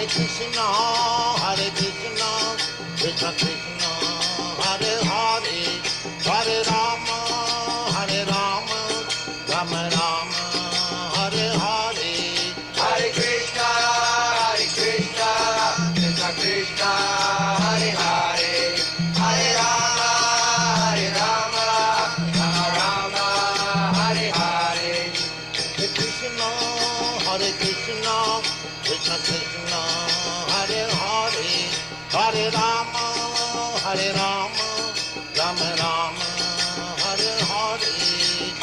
Krishna, Hare Krishna, Krishna Krishna, Hare Hare, Hare Rama, Hare Rama, Rama Rama, Hare Hare. Hare Krishna, Krishna Krishna, Hare Hare, Hare Rama, Rama Rama, Hare Hare. Hare Krishna, Hare Krishna, Krishna Krishna, Hare Hare, Hare Rama, Hare Rama, Rama Rama, Hare Hare.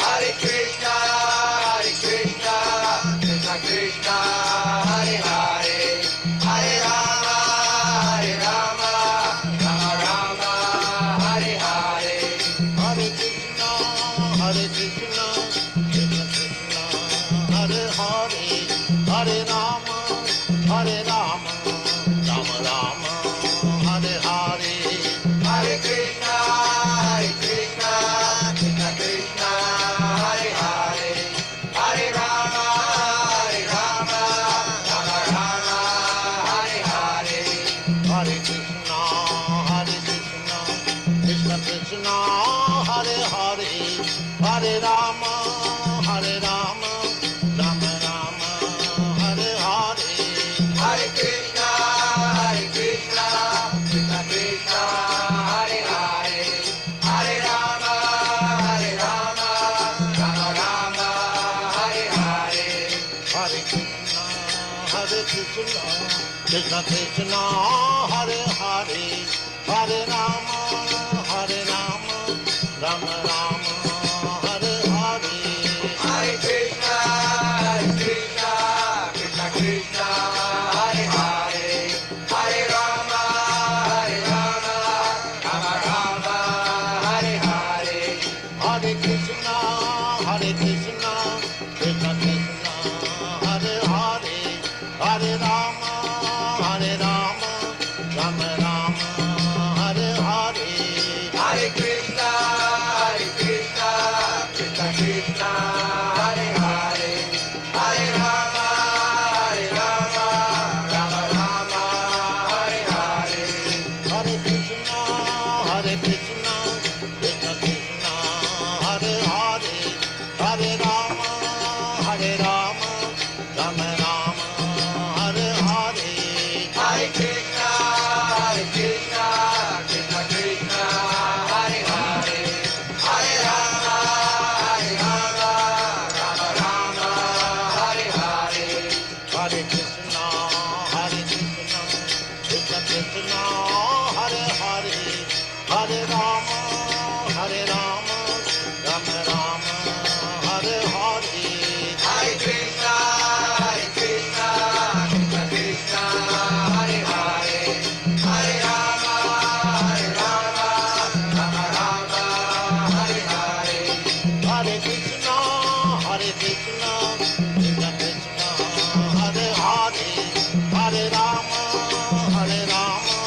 Hare Krishna, Krishna Krishna, Hare Hare, Hare Rama, Rama Rama, Hare Hare. Hare Krishna, Hare Krishna, Krishna Krishna, Hare Hare, Hare Rama, Hare Rama, Rama Rama, Hare Hare. Hare Krishna, Krishna Krishna, Hare Hare, Hare Rama, Rama Rama, Hare Hare. Hare Krishna, Hare Krishna, Krishna Krishna, Hare Hare, Hare Rama, Hare Rama, Rama Rama, Hare Hare. Hare Krishna, Krishna Krishna, Hare Hare, Hare Rama, Rama Rama, Hare Hare. Hare Krishna, Hare Krishna, Krishna Krishna, Hare Hare, Hare Rama, Hare Rama, Rama Rama, Hare Hare. Hare Krishna, Krishna Krishna, Hare Hare, Hare Rama, Rama Rama, Hare Hare. Hare Krishna, Hare Krishna, Krishna Krishna, Hare Hare, Hare Rama, Hare Rama, Rama Rama, Hare Hare. Hare Krishna, Krishna Krishna, Hare Hare, Hare Rama, Rama Rama, Hare Hare. Hare Krishna, Hare Krishna, Krishna Krishna, Hare Hare, Hare Rama, Hare Rama, Rama Rama, Hare Hare. Hare Krishna, Krishna Krishna, Hare Hare, Hare Rama, Rama Rama, Hare Hare. Hare Krishna, Hare Krishna, Krishna Krishna, Hare Hare, Hare Rama, Hare Rama, Rama Rama, Hare Hare. Hare Krishna, Krishna Krishna, Hare Hare, Hare Rama, Rama Rama, Hare Hare. Hare Krishna, Hare Krishna, Krishna Krishna, Hare Hare, Hare Rama, Hare Rama,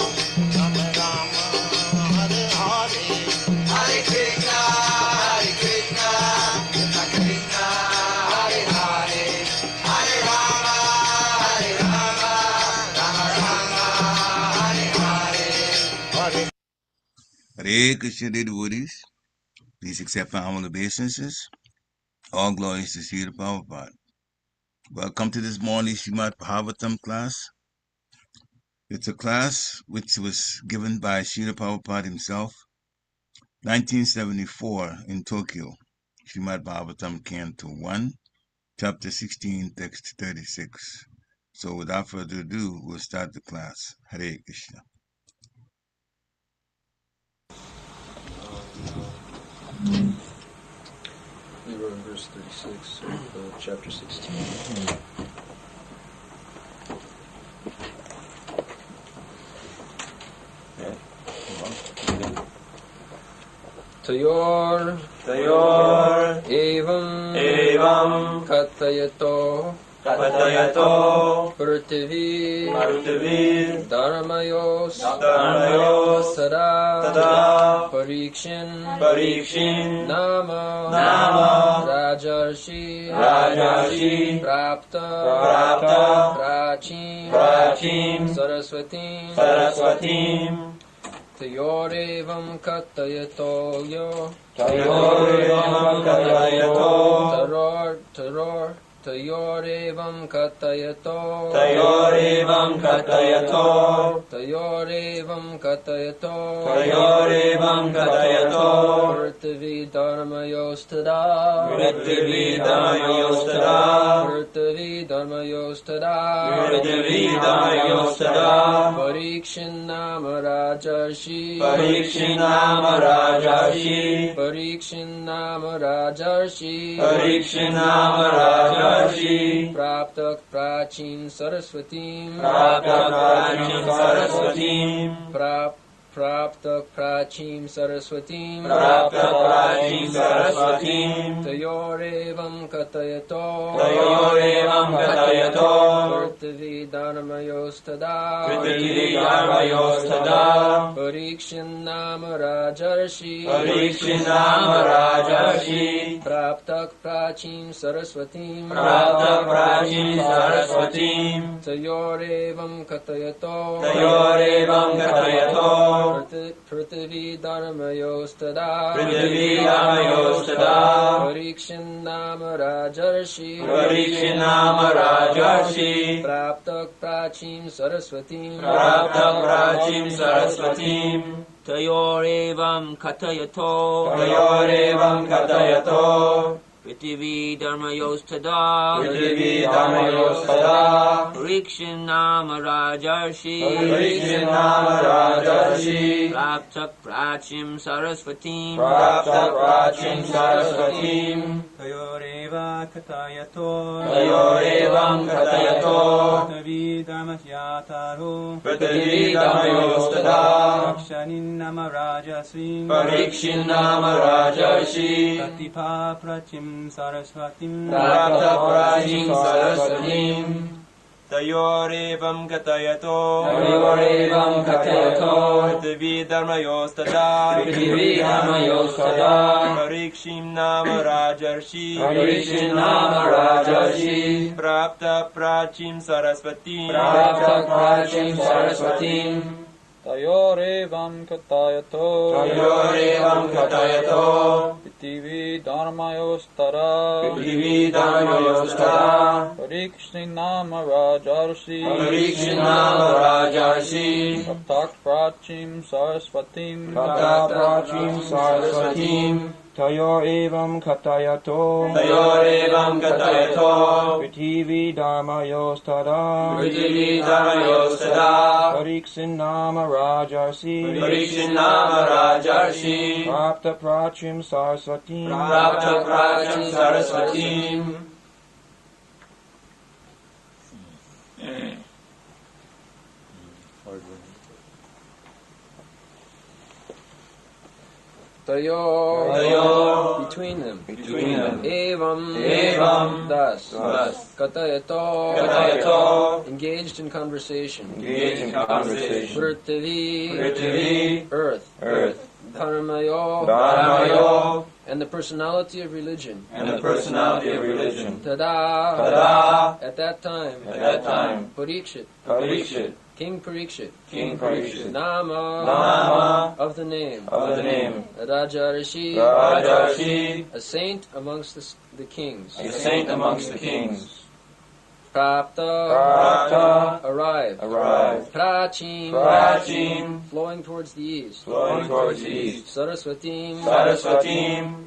Rama Rama, Hare Hare. Hare Krishna, Krishna Krishna, Hare Hare, Hare Rama, Rama Rama, Hare Hare. Hare Hare Krishna, dear devotees. Please accept my humble obeisances. All glories to Srila Prabhupada. Welcome to this morning's Srimad Bhagavatam class. It's a class which was given by Srila Prabhupada himself, 1974 in Tokyo. Srimad Bhagavatam, Canto 1, Chapter 16, Text 36. So without further ado, we'll start the class. Hare Krishna. We were in verse 36 of chapter 16. Tayor, evaṁ, kathayatoḥ, pṛthivī-dharmayos, tadā, parīkṣin, nāma, rājarṣiḥ, prāptaḥ, prācīṁ, prācīṁ sarasvatīm tayor evaṁ kathayatoḥ tayor evaṁ tayor evaṁ kathayatoḥ tayor evaṁ kathayatoḥ pṛthivī-dharmayos tadā parīkṣin nāma rājarṣiḥ prāptaḥ prācīṁ sarasvatīm prāptaḥ prācīṁ sarasvatīm tayor evaṁ kathayatoḥ pṛthivī-dharmayos tadā parīkṣin nāma rājarṣiḥ prāptaḥ prācīṁ sarasvatīm tayor evaṁ kathayatoḥ pṛthivī-dharmayos tadā parīkṣin nāma rājarṣiḥ prāptaḥ prācīṁ sarasvatīm tayor evaṁ kathayatoḥ pṛthivī-dharmayos tadā parīkṣin nāma rājarṣiḥ prāptaḥ prācīṁ sarasvatīm tayor evaṁ kathayatoḥ pṛthivī-dharmayos parīkṣin nāma rājarṣiḥ prāptaḥ prācīṁ sarasvatīm tayor evaṁ kathayatoḥ pṛthivī-dharmayos tadā parīkṣin nāma rājarṣiḥ prāptaḥ prācīṁ sarasvatīm tayor evaṁ kathayatoḥ pṛthivī-dharmayos tadā parīkṣin nāma rājarṣiḥ prāptaḥ prācīṁ sarasvatīm tayor evaṁ kathayatoḥ pṛthivī-dharmayos tadā parīkṣin nāma rājarṣiḥ prāptaḥ prācīṁ sarasvatīm tayor between them evaṁ thus kathayatoḥ engaged in conversation pṛthivī earth dharmayos and the personality of religion tadā at that time Parīkṣit King Parīkṣit nāma of the name rājarṣiḥ a saint amongst the kings prāptaḥ arrived prācīṁ flowing towards the east sarasvatīm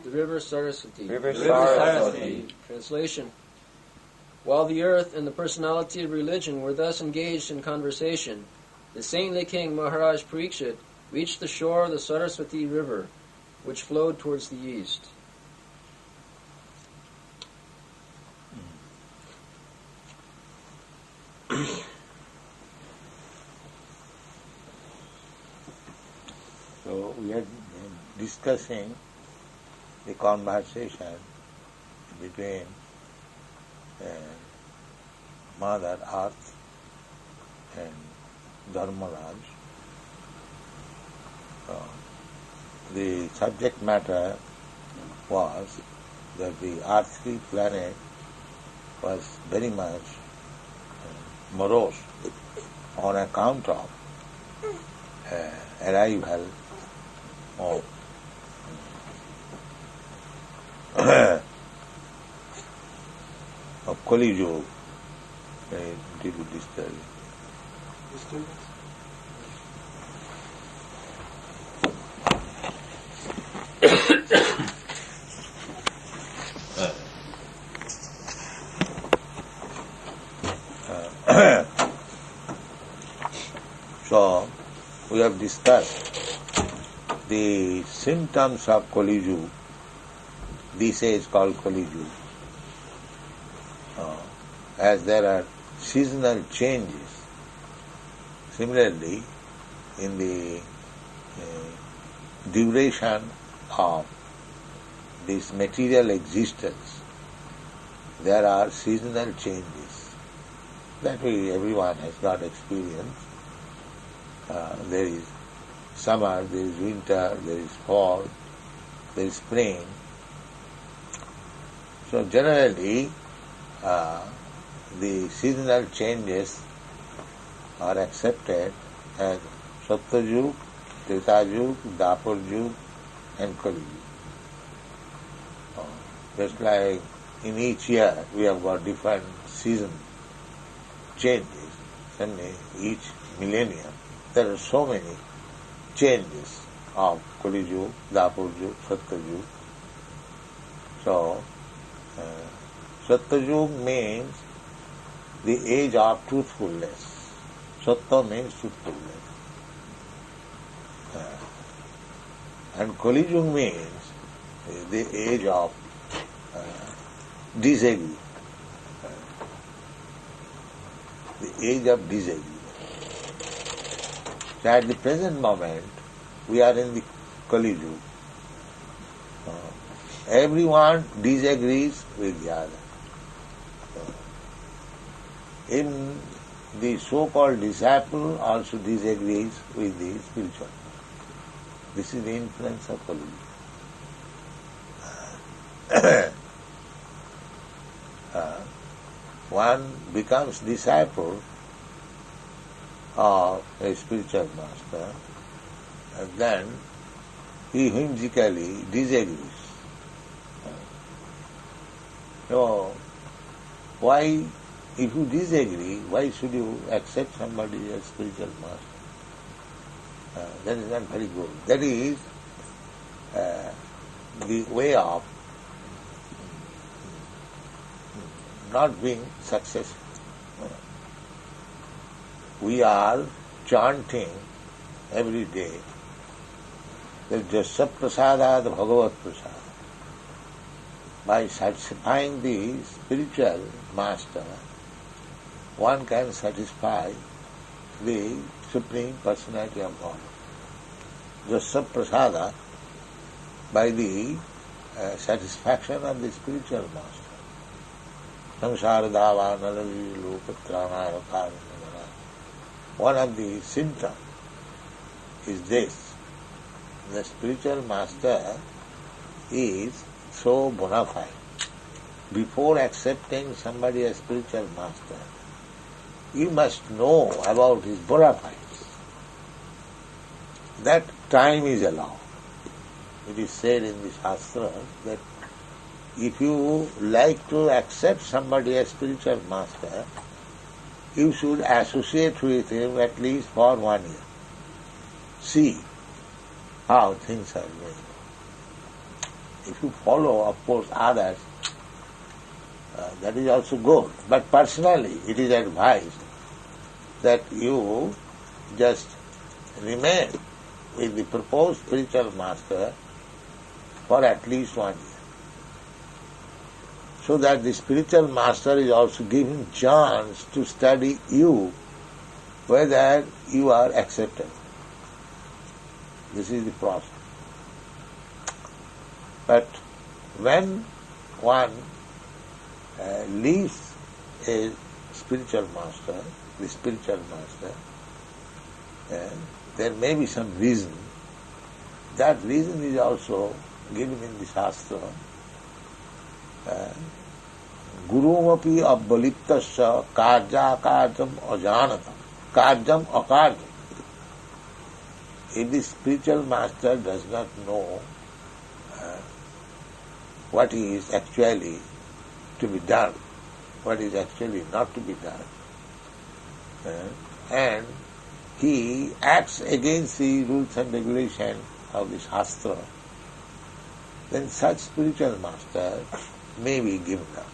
the river Sarasvatī translation. While the earth and the personality of religion were thus engaged in conversation, the saintly king Maharaj Parīkṣit reached the shore of the Sarasvatī River, which flowed towards the east. So we are discussing the conversation between Mother Earth and Dharmaraj. The subject matter was that the earthly planet was very much morose on account of arrival of of Kali Yuga. Deal with this story. So, we have discussed the symptoms of Kali Yuga. This is called Kali Yuga. As there are seasonal changes, similarly, in the duration of this material existence, there are seasonal changes that everyone has got experienced. There is summer, there is winter, there is fall, there is spring. So generally, the seasonal changes are accepted as Sattva Yuga, Treta Yuga, Dapur Yuga and Kali Yuga. Just like in each year we have got different season changes, and each millennium there are so many changes of Kali Yuga, Dapur Yuga, Sattva Yuga. So, Sattva Yuga means the age of truthfulness. Sattva means truthfulness. And Kali Yuga means the age of disagreement. The age of disagreement. So at the present moment, we are in the Kali Yuga. Everyone disagrees with the other. Even the so-called disciple also disagrees with the spiritual. This is the influence of Kali Yuga. One becomes disciple of a spiritual master, and then he whimsically disagrees. So, why, if you disagree, why should you accept somebody as spiritual master? That is not very good. That is the way of not being successful. We are chanting every day that Jasya Prasadat Bhagavat Prasad. By satisfying the spiritual master, one can satisfy the Supreme Personality of God. Jasya Prasada, by the satisfaction of the spiritual master. Samsara nalavi lokatrana. One of the symptoms is this. The spiritual master is so bona fide. Before accepting somebody as spiritual master, you must know about his bona fides. That time is allowed. It is said in the Shastra that if you like to accept somebody as spiritual master, you should associate with him at least for 1 year. See how things are going. If you follow, of course, others, that is also good. But personally, it is advised that you just remain with the proposed spiritual master for at least 1 year. So that the spiritual master is also given chance to study you, whether you are accepted. This is the process. But when one leaves a spiritual master, the spiritual master, there may be some reason. That reason is also given in the Shastra. gurumapi abbaliptasya karja karjam ajanatam. Karjam akarjam. If the spiritual master does not know what is actually to be done, what is actually not to be done, and he acts against the rules and regulations of the Shastra, then such spiritual master may be given up.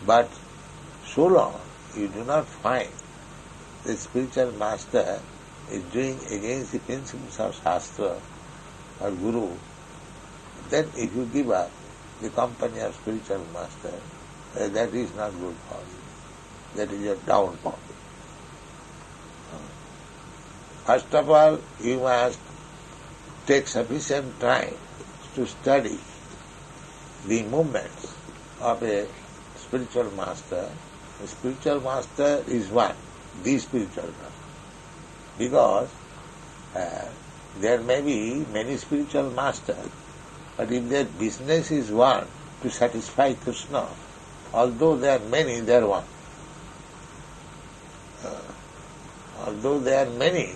But so long you do not find the spiritual master is doing against the principles of Shastra or Guru, then if you give up the company of spiritual master, that is not good for you. That is your downfall. First of all, you must take sufficient time to study the movements of a spiritual master. The spiritual master is one, the spiritual master. Because there may be many spiritual masters, but if their business is one, to satisfy Krishna, although there are many, they are one. Although there are many,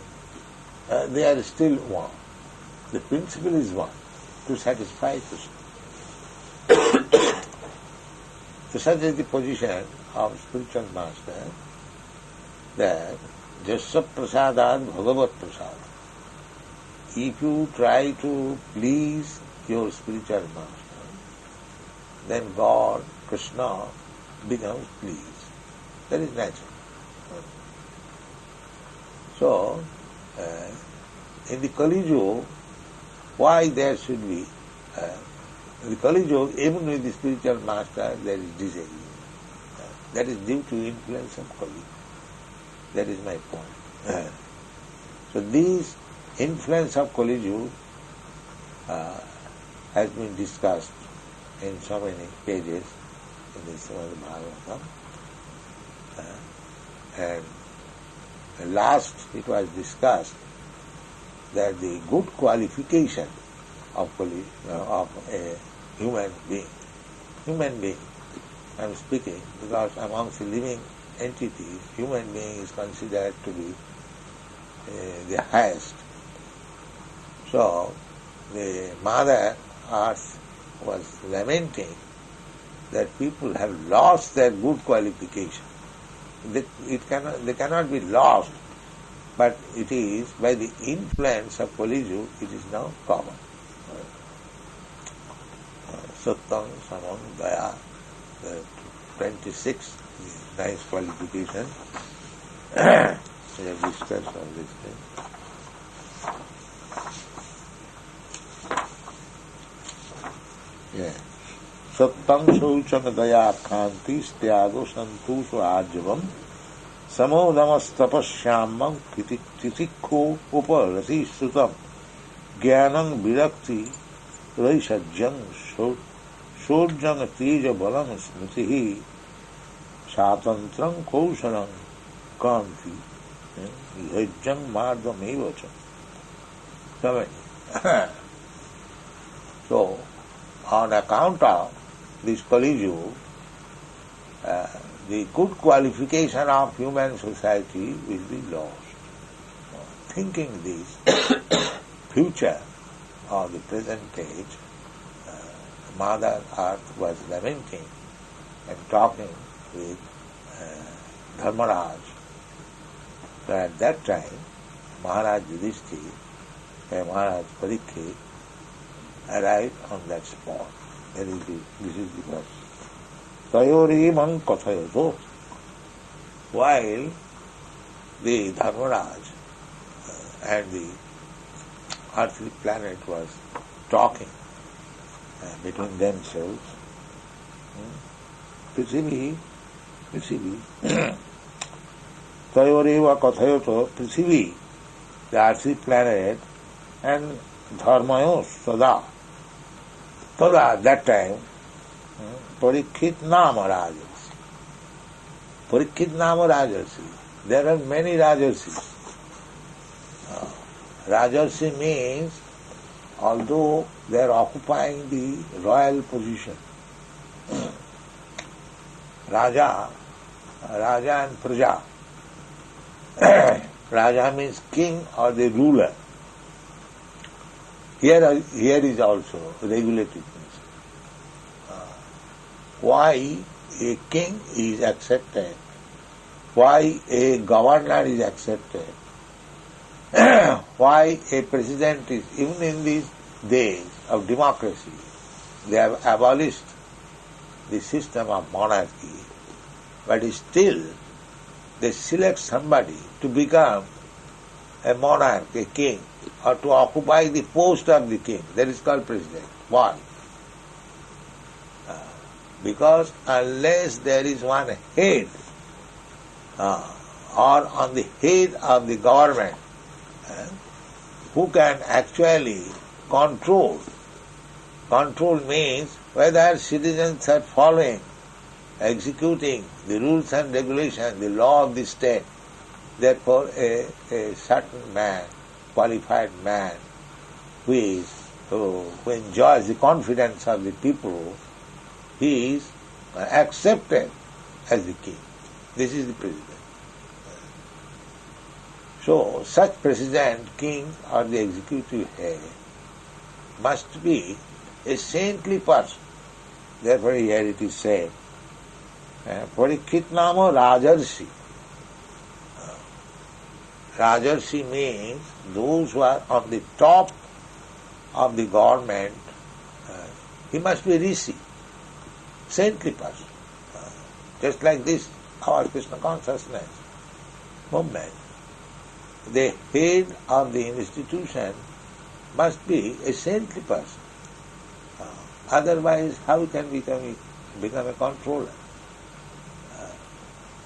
they are still one. The principle is one, to satisfy Krishna. So such is the position of spiritual master, that Jasya prasadad bhagavat prasad. If you try to please your spiritual master, then God, Krishna, becomes pleased. That is natural. So, in the Kali Yuga, why there should be, in the Kali Yuga, even with the spiritual master, there is disagreement. That is due to influence of Kali. That is my point. So this influence of Kali Yuga has been discussed in so many pages in the Srimad Bhagavatam. And last it was discussed that the good qualification of a human being, I am speaking because amongst the living entities, human being is considered to be the highest. So the Mother Earth was lamenting that people have lost their good qualification. They cannot be lost, but it is by the influence of Kali Yuga, it is now common. Sattam, Samam, Daya, 26 nice qualification. We have discussed all these things. Yeah. Sattam Shaucham Daya Khanti Styago Santusha Ajavam Samodamas Tapashyamam Titikho Uparati Sutam Gyanam Virakti Raishajjam Shorjang Teja Balam Smritihi Satantram Kaushalam Kanti Yajjam Mardam Evacham. So, on account of this Kali Yuga, the good qualification of human society will be lost. Thinking this future or the present age, Mother Earth was lamenting and talking with Dharmaraj. So at that time, Maharaj Yudhishthira and Maharaj Parīkṣit arrived on that spot. This is the verse. Tayor evaṁ kathayatoḥ. While the Dharmaraj and the earthly planet was talking between themselves, pṛthivī, tayor evaṁ kathayatoḥ, pṛthivī, the earthly planet, and dharmayos, tadā. Tadā, that time, Parīkṣit nāma rājarṣiḥ. Parīkṣit nāma rājarṣiḥ. There are many rājarṣiḥs. Rājarṣiḥ means, although they are occupying the royal position, Raja and Praja. Raja means king or the ruler. Here is also regulated principle. Why a king is accepted, why a governor is accepted, why a president is, even in these days of democracy, they have abolished the system of monarchy, but still they select somebody to become a monarch, a king, or to occupy the post of the king. That is called president. Why? Because unless there is one head, or on the head of the government, who can actually control. Control means whether citizens are following, executing the rules and regulations, the law of the state. Therefore, a certain man, qualified man, who enjoys the confidence of the people, he is accepted as the king. This is the president. So, such president, king, or the executive head must be a saintly person. Therefore, here it is said, Parīkṣit nāma rājarṣiḥ. Rājarṣiḥ means those who are on the top of the government. He must be rishi, saintly person. Just like this, our Krishna consciousness movement. The head of the institution must be a saintly person. Otherwise, how can become a controller?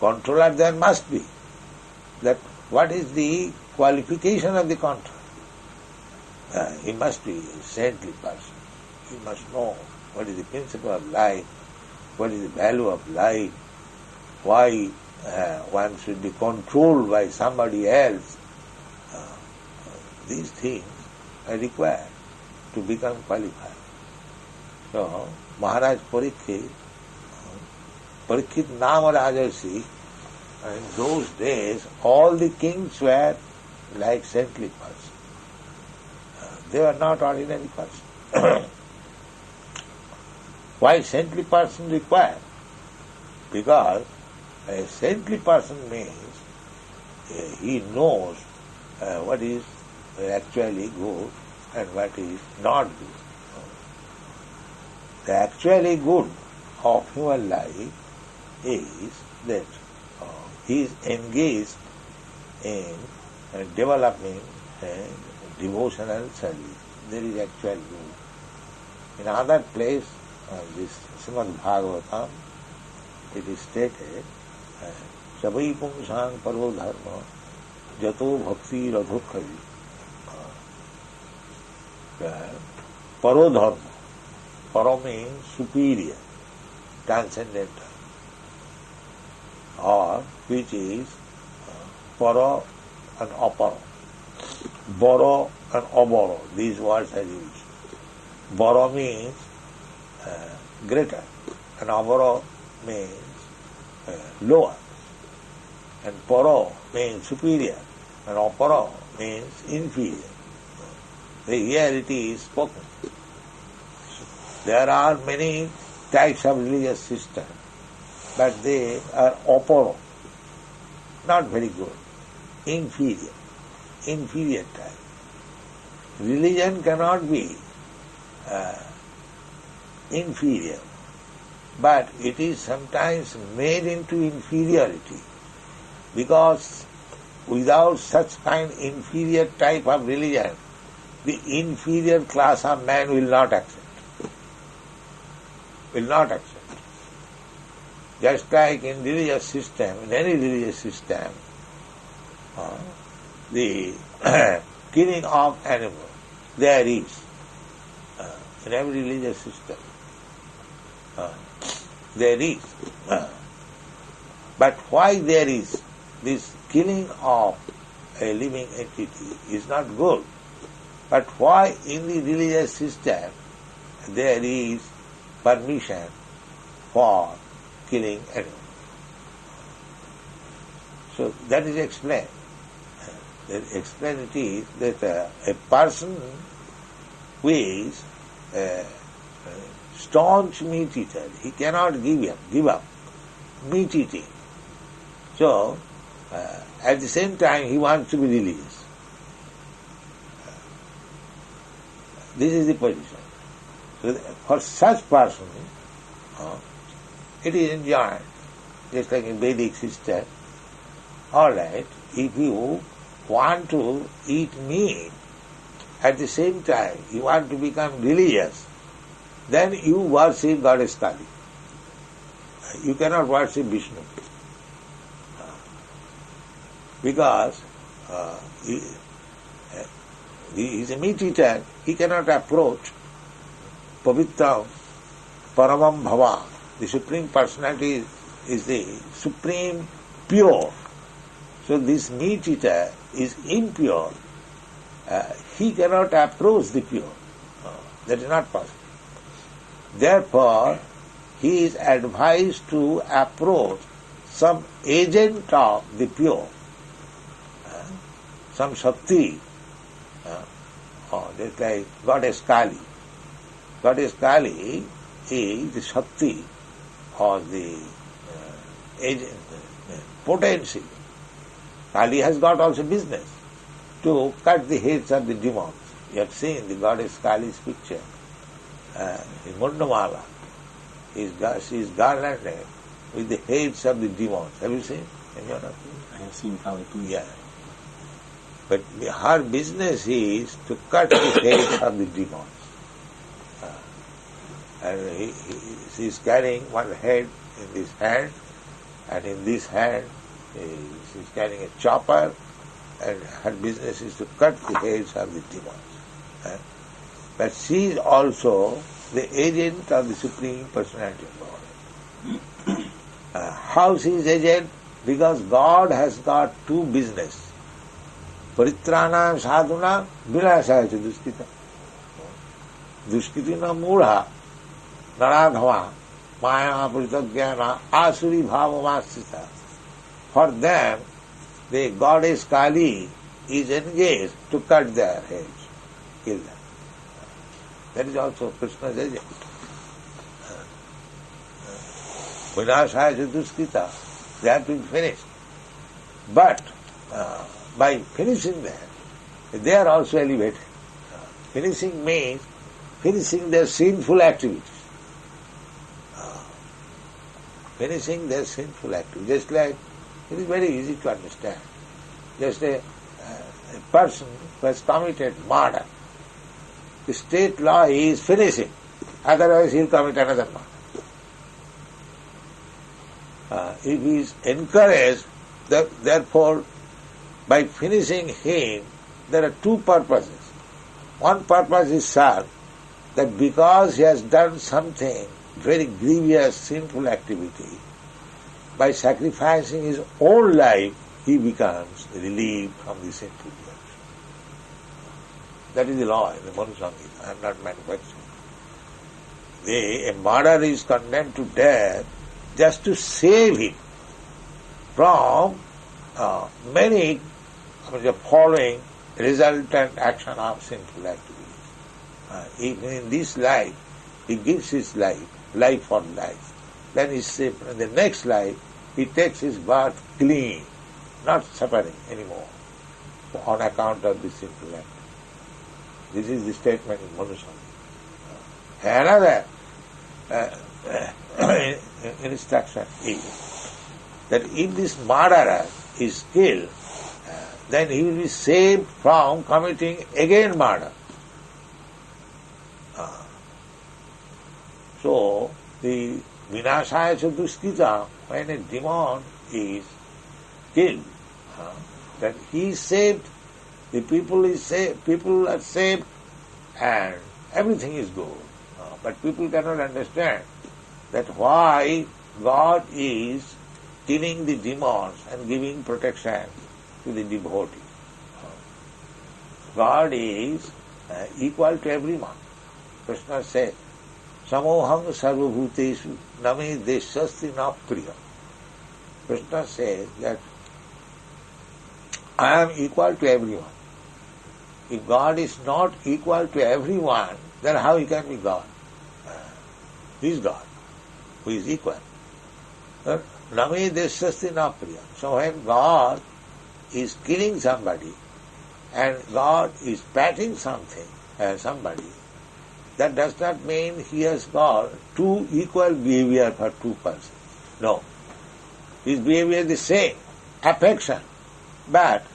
Controller there must be. That what is the qualification of the controller? He must be a saintly person. He must know what is the principle of life, what is the value of life, why one should be controlled by somebody else. These things are required to become qualified. So, Maharaj Parīkṣit nāma rājarṣiḥ, in those days all the kings were like saintly persons. They were not ordinary persons. Why saintly person required? Because a saintly person means he knows what is actually good and what is not good. The actually good of human life is that he is engaged in developing devotional service. There is actual good. In other place, this Srimad Bhagavatam, it is stated, Savai pungsang paro dharma jato bhakti radhokhavi. Paro dharma. Paro means superior, transcendental, or which is paro and aparo. Boro and aboro, these words are used. Boro means greater, and aboro means lower, and paro means superior, and aparo means inferior. Here it is spoken. There are many types of religious systems, but they are aparo, not very good, inferior type. Religion cannot be inferior, but it is sometimes made into inferiority, because without such kind inferior type of religion, the inferior class of man will not accept. Just like in religious system, in any religious system, the killing of animals, there is. In every religious system, there is. But why there is this killing of a living entity is not good. But why in the religious system there is permission for killing anyone. So that is explained. The explanation is that a person who is a staunch meat eater, he cannot give up meat eating. So, at the same time, he wants to be religious. This is the position. So, for such person, it is enjoyed, just like in Vedic system. All right, if you want to eat meat, at the same time you want to become religious, then you worship Goddess Kali. You cannot worship Vishnu. Because he is a meat eater, he cannot approach Pavitram Paramam Bhava. The Supreme Personality is the supreme pure. So this meat eater is impure. He cannot approach the pure. That is not possible. Therefore, he is advised to approach some agent of the pure, some Shakti, just like Goddess Kali. Goddess Kali is the Shakti or the agent, potency. Kali has got also business to cut the heads of the demons. You have seen the Goddess Kali's picture in Mundamala. She is garlanded with the heads of the demons. Have you seen? I have seen Kali Puja. Yeah. But her business is to cut the heads of the demons. And she is carrying one head in this hand, and in this hand she is carrying a chopper, and her business is to cut the heads of the demons. But she is also the agent of the Supreme Personality of God. How she is agent? Because God has got two business. Paritranam sadhuna vinashaya cha duskita. Duskitina mudha naradhava maya prithagyana asuri bhavamasthita. For them, the Goddess Kali is engaged to cut their heads, kill them. That is also Krishna's agent. Vinashaya cha duskita. They have been finished. But by finishing them, they are also elevated. Finishing means finishing their sinful activities. Finishing their sinful activities. Just like, it is very easy to understand. Just a person who has committed murder, the state law is finishing, otherwise he will commit another murder. If he is encouraged, therefore, by finishing him, there are two purposes. One purpose is served, that because he has done something very grievous, sinful activity, by sacrificing his own life, he becomes relieved from the sinful life. That is the law in the Manusangita. I am not manufacturing. A murderer is condemned to death just to save him from many the following resultant action of sinful activities. If in this life he gives his life for life, then he saved. In the next life he takes his birth clean, not suffering anymore on account of the sinful act. This is the statement in Manusangita. Another instruction is that if this murderer is killed, then he will be saved from committing again murder. So, the vinashaya cha duskita, when a demon is killed, then he is saved, the people is saved, people are saved, and everything is good. But people cannot understand that why God is killing the demons and giving protection to the devotee. God is equal to everyone. Krishna said, samoham sarvabhuteshu name deshasti na priya. Krishna says that I am equal to everyone. If God is not equal to everyone, then how he can be God? He is God, who is equal. Name deshasti na priya. So when God is killing somebody and God is patting somebody, that does not mean he has got two equal behavior for two persons. No. His behavior is the same, affection. But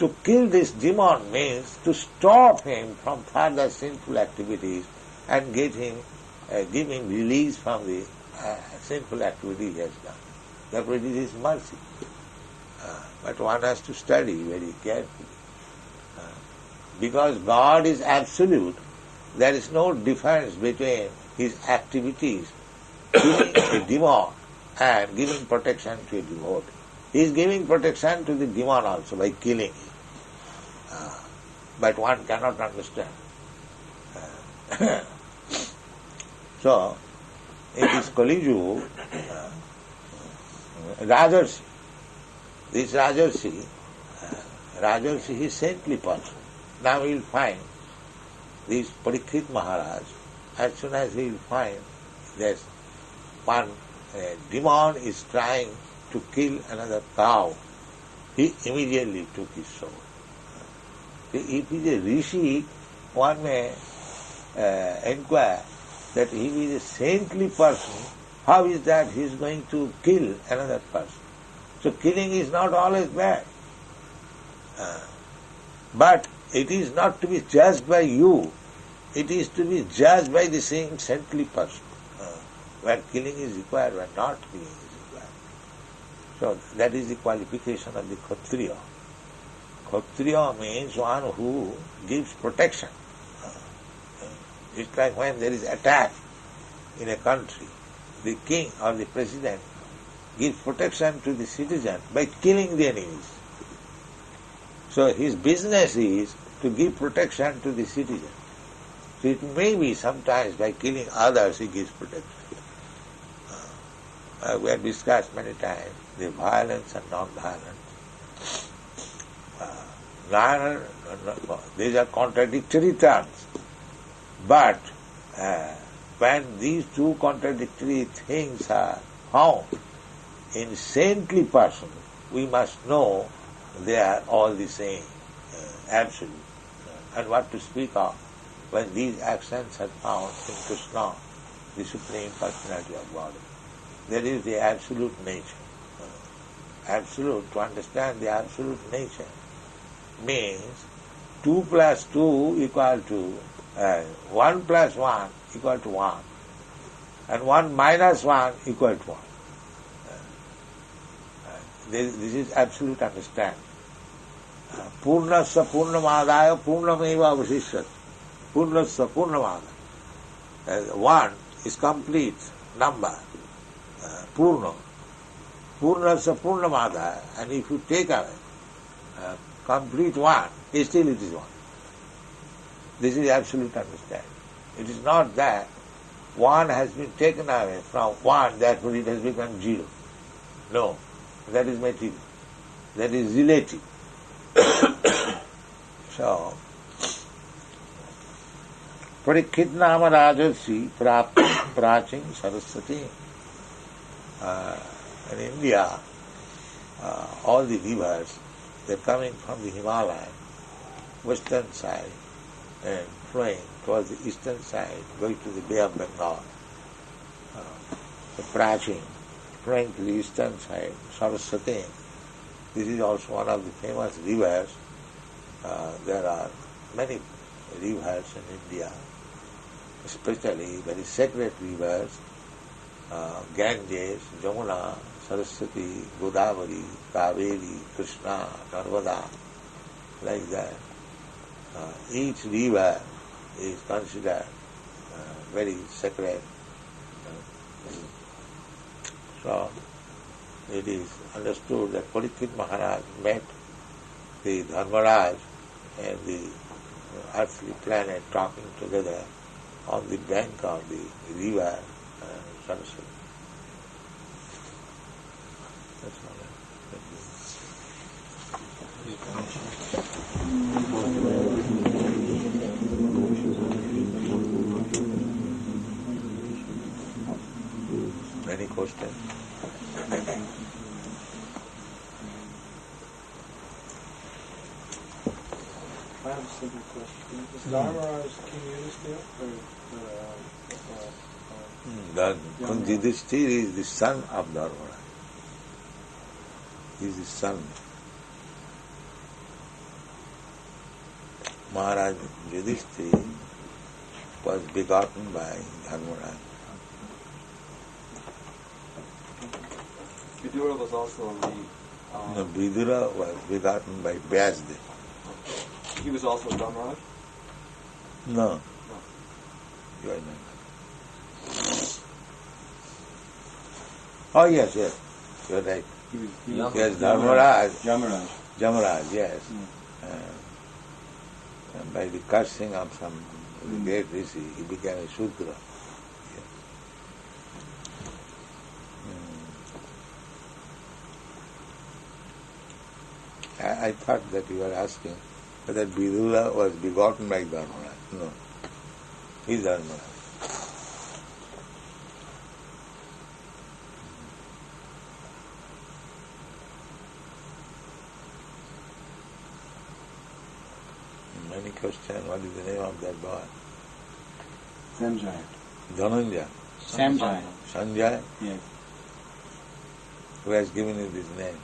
to kill this demon means to stop him from further sinful activities and give him release from the sinful activity he has done. Therefore it is his mercy. But one has to study very carefully. Because God is absolute, there is no difference between his activities, killing a demon and giving protection to a devotee. He is giving protection to the demon also by killing him. But one cannot understand. So, in this Kali Yuga, rājarṣiḥ, this rājarṣiḥ is saintly person. Now we will find this Parīkṣit Maharaj, as soon as he will find that one demon is trying to kill another cow, he immediately took his sword. If he is a rishi, one may inquire that if he is a saintly person, how is that he is going to kill another person? So killing is not always bad. But it is not to be judged by you. It is to be judged by the same saintly person. Where killing is required, where not killing is required. So that is the qualification of the Kshatriya. Kshatriya means one who gives protection. It's like when there is attack in a country, the king or the president gives protection to the citizen by killing the enemies. So his business is to give protection to the citizen. So it may be sometimes by killing others he gives protection. We have discussed many times the violence and non-violence. These are contradictory terms. But when these two contradictory things are found in saintly person, we must know they are all the same, absolute. And what to speak of when these actions are found in Krishna, the Supreme Personality of God. That is the absolute nature. Absolute, to understand the absolute nature, means 2 plus 2 equal to 1 plus 1 equal to 1, and 1 minus 1 equal to 1. This is absolute understanding. Purnasya purnamadaya purnameva avasishyate. Purnasya purnamadaya. 1 is complete number. Purna. Purnasya purnamadaya. And if you take away complete 1, still it is 1. This is absolute understanding. It is not that 1 has been taken away from 1, therefore it has become 0. No, that is material. That is relative. So, Parīkṣit nāma rājarṣiḥ prācīṁ sarasvatīm. In India, all the rivers, they are coming from the Himalaya, western side, and flowing towards the eastern side, going to the Bay of Bengal. The prācīṁ, flowing to the eastern side, Sarasvatīm. This is also one of the famous rivers. There are many rivers in India, especially very sacred rivers, Ganges, Jamuna, Sarasvatī, Godavari, Kaveri, Krishna, Narmada, like that. Each river is considered very sacred. So it is understood that Parīkṣit Maharaj met the Dharmaraj and the earthly planet talking together, on the bank of the river Sarasvatī. That's all. Any questions? I have a simple question. Is Dharmaraj King Yudhisthira? King Yudhisthira is the son of Dharmaraj. He is the son. Maharaj Yudhisthira was begotten by Dharmaraj. Vidura was also on the... No, Vidura was begotten by Vyasdev. He was also Dharmaraj? No. You are not. Oh, yes, yes. You are right. Yes, Dharmaraj. Jamaraj, yes. And by the cursing of some great rishi, he became a Shudra. I thought that you were asking whether Vidura was begotten by Dharmaraj. No. He is Dharmaraj. Many questions. What is the name of that boy? Sanjay. Dhananjay. Sanjay. Sanjay? Yes. Who has given you this name?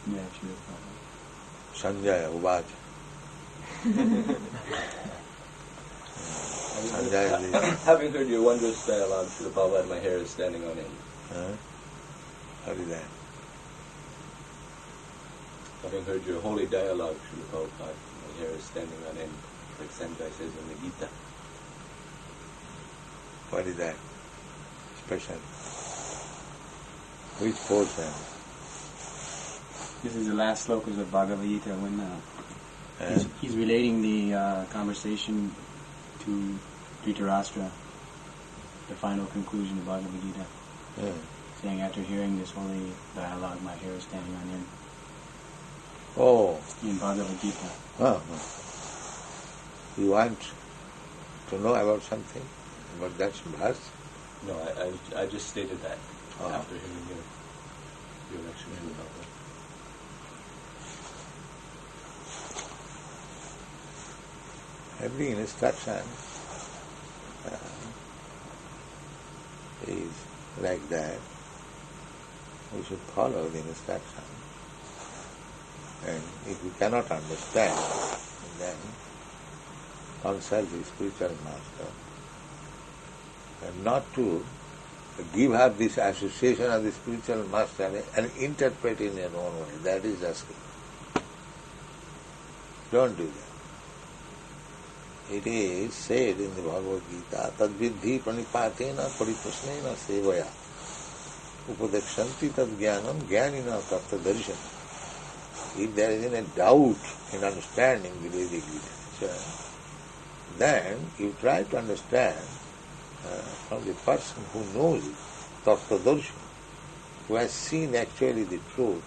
Yeah, sure. Sanjay, Uvacha. Sanjay is Having heard your wondrous dialogue, Srila Prabhupada, my hair is standing on end. What is that? Having heard your holy dialogue, Srila Prabhupada, my hair is standing on end, like Sanjay says in the Gita. What is that? Special. Which portion? This is the last slokas of Bhagavad Gita when he's relating the conversation to Dhritarashtra, the final conclusion of Bhagavad Gita, saying, after hearing this holy dialogue, my hair is standing on end. Oh. In Bhagavad Gita. You want to know about something? About that verse? No, I just stated that after hearing your lecture, Srila Prabhupada. Every instruction is like that. We should follow the instruction. And if we cannot understand, then consult the spiritual master. And not to give her this association of the spiritual master and interpret in your own way. That is asking. Don't do that. It is said in the Bhagavad Gita, tadvidhi pranipatena pariprasnena sevaya upadekshanti tad jnanam jnanina tattva. If there is any doubt in understanding the Vedic literature, then you try to understand from the person who knows it, tattva, who has seen actually the truth.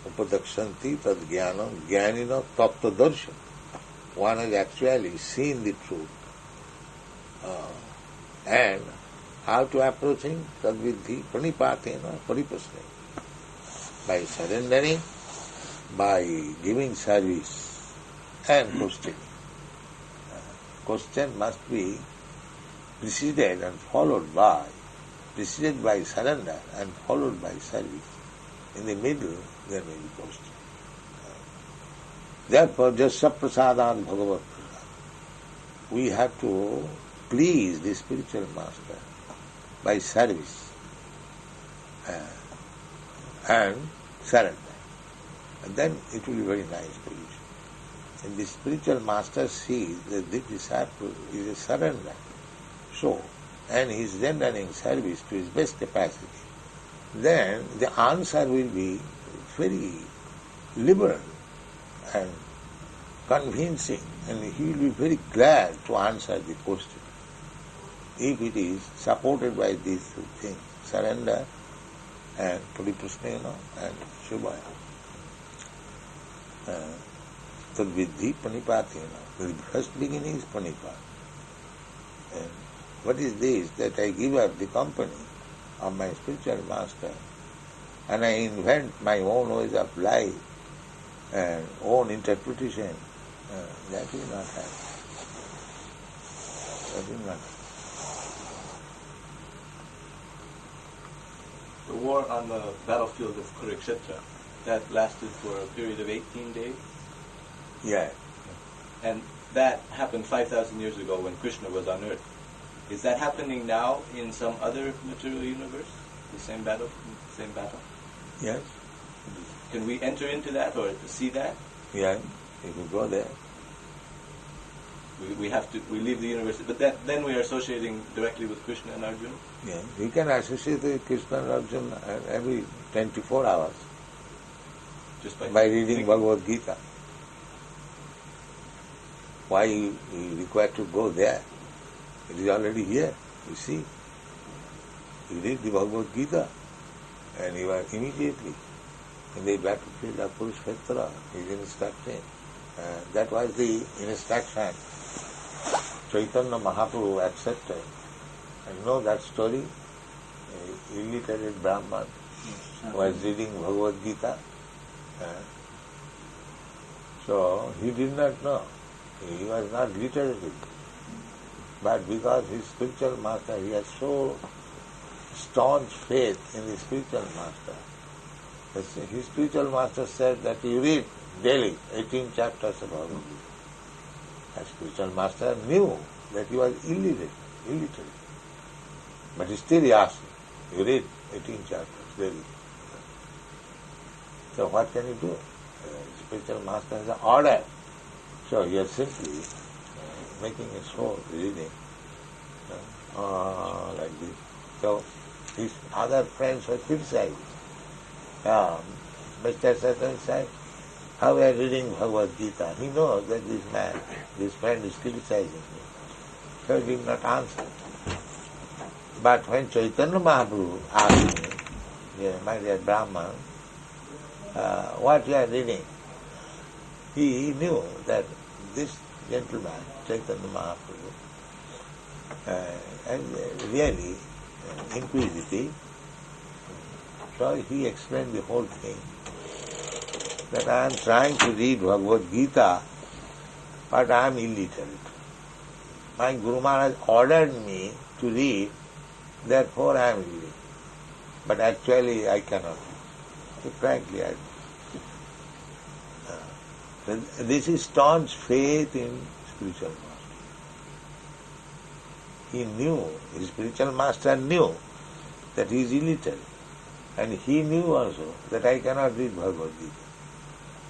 Upadekshanti tad jnanam jnanina tattva. One has actually seen the truth. And how to approach him? Tadvidhi pranipatena pariprasnena. By surrendering, by giving service and questioning. Question must be preceded by surrender and followed by service. In the middle, there may be question. Therefore, just saprasadān bhagavat prasad. We have to please the spiritual master by service and surrender. And then it will be very nice position. And the spiritual master sees that this disciple is a surrender. So, and he is rendering service to his best capacity. Then the answer will be very liberal and convincing, and he will be very glad to answer the question. If it is supported by these two things, surrender and pṛthivī-dharmayos and Shubhaya. Tad-vidhi pranipātena. The first beginning is pranipāt. And what is this? That I give up the company of my spiritual master and I invent my own ways of life and own interpretation. That will not happen. That will not happen. The war on the battlefield of Parīkṣit, that lasted for a period of 18 days? Yeah. And that happened 5,000 years ago when Krishna was on earth. Is that happening now in some other material universe? The same battle? Yes. Can we enter into that or see that? Yeah, you can go there. We leave the universe, but then we are associating directly with Krishna and Arjuna? Yeah, you can associate with Krishna and Arjuna every 24 hours just by reading Bhagavad Gita. Why you require to go there? It is already here, you see. You read the Bhagavad Gita and you are immediately in the battlefield of Kurukshetra. He is instructing. That was the instruction Chaitanya Mahaprabhu accepted. You know that story? A illiterate Brahman was reading Bhagavad Gita. So he did not know. He was not literate. But because his spiritual master, he has so staunch faith in the spiritual master. His spiritual master said that you read daily 18 chapters of Bhagavad Gita. His spiritual master knew that he was illiterate. But still he asked, you read 18 chapters daily. So what can you do? Spiritual master has an order. So you are simply making a show, reading, like this. So his other friends were criticizing. Mr. Satan said, how we are reading Bhagavad Gita. He knows that this friend is criticizing me. So he did not answer. But when Chaitanya Mahaprabhu asked me, my dear Brahman, what you are reading, he knew that this gentleman, Chaitanya Mahaprabhu, is really inquisitive. So he explained the whole thing, that I am trying to read Bhagavad Gita, but I am illiterate. My Guru Maharaj ordered me to read, therefore I am reading. But actually I cannot. So frankly, I this is staunch faith in spiritual master. He knew, his spiritual master knew that he is illiterate. And he knew also that I cannot read Bhagavad Gita.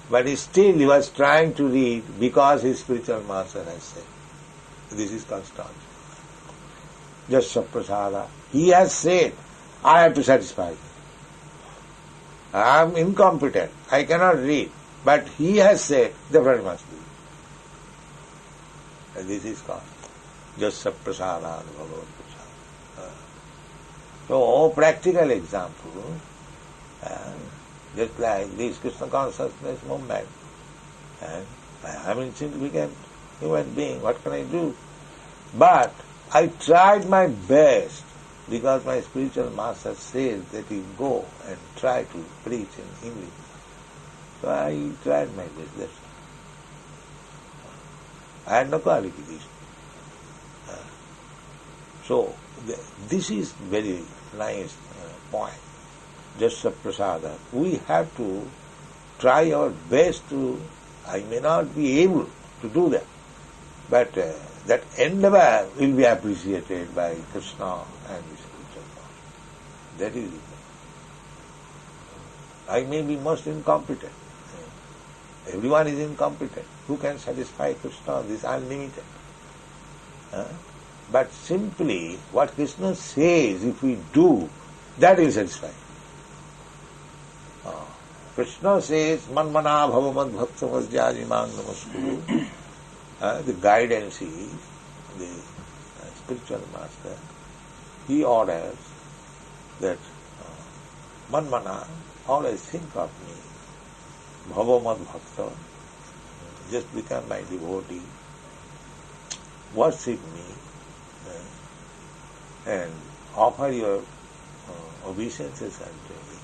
But still he was trying to read because his spiritual master has said. This is called staunch faith. Jasya prasada. He has said, I have to satisfy. I am incompetent. I cannot read. But he has said, therefore I must read. And this is called Jasya prasada Bhagavad prasada. So, practical example, just like this Krishna consciousness movement, and I am an insignificant human being, what can I do? But I tried my best because my spiritual master says that you go and try to preach in English. So I tried my best. That's all. I had no qualification. So this is very nice point. Jasya prasada. We have to try our best to, I may not be able to do that, but that endeavor will be appreciated by Krishna and his spiritual master. That is it. I may be most incompetent. Everyone is incompetent. Who can satisfy Krishna? This is unlimited. But simply what Krishna says, if we do, that will satisfy. Krishna says, Manmana bhavamad bhakta vasjāji māṅ namaskuru. The guidance is, the spiritual master, he orders that Manmana, always think of me. Bhavamad bhakta, just become my devotee. Worship me and offer your obeisances unto me.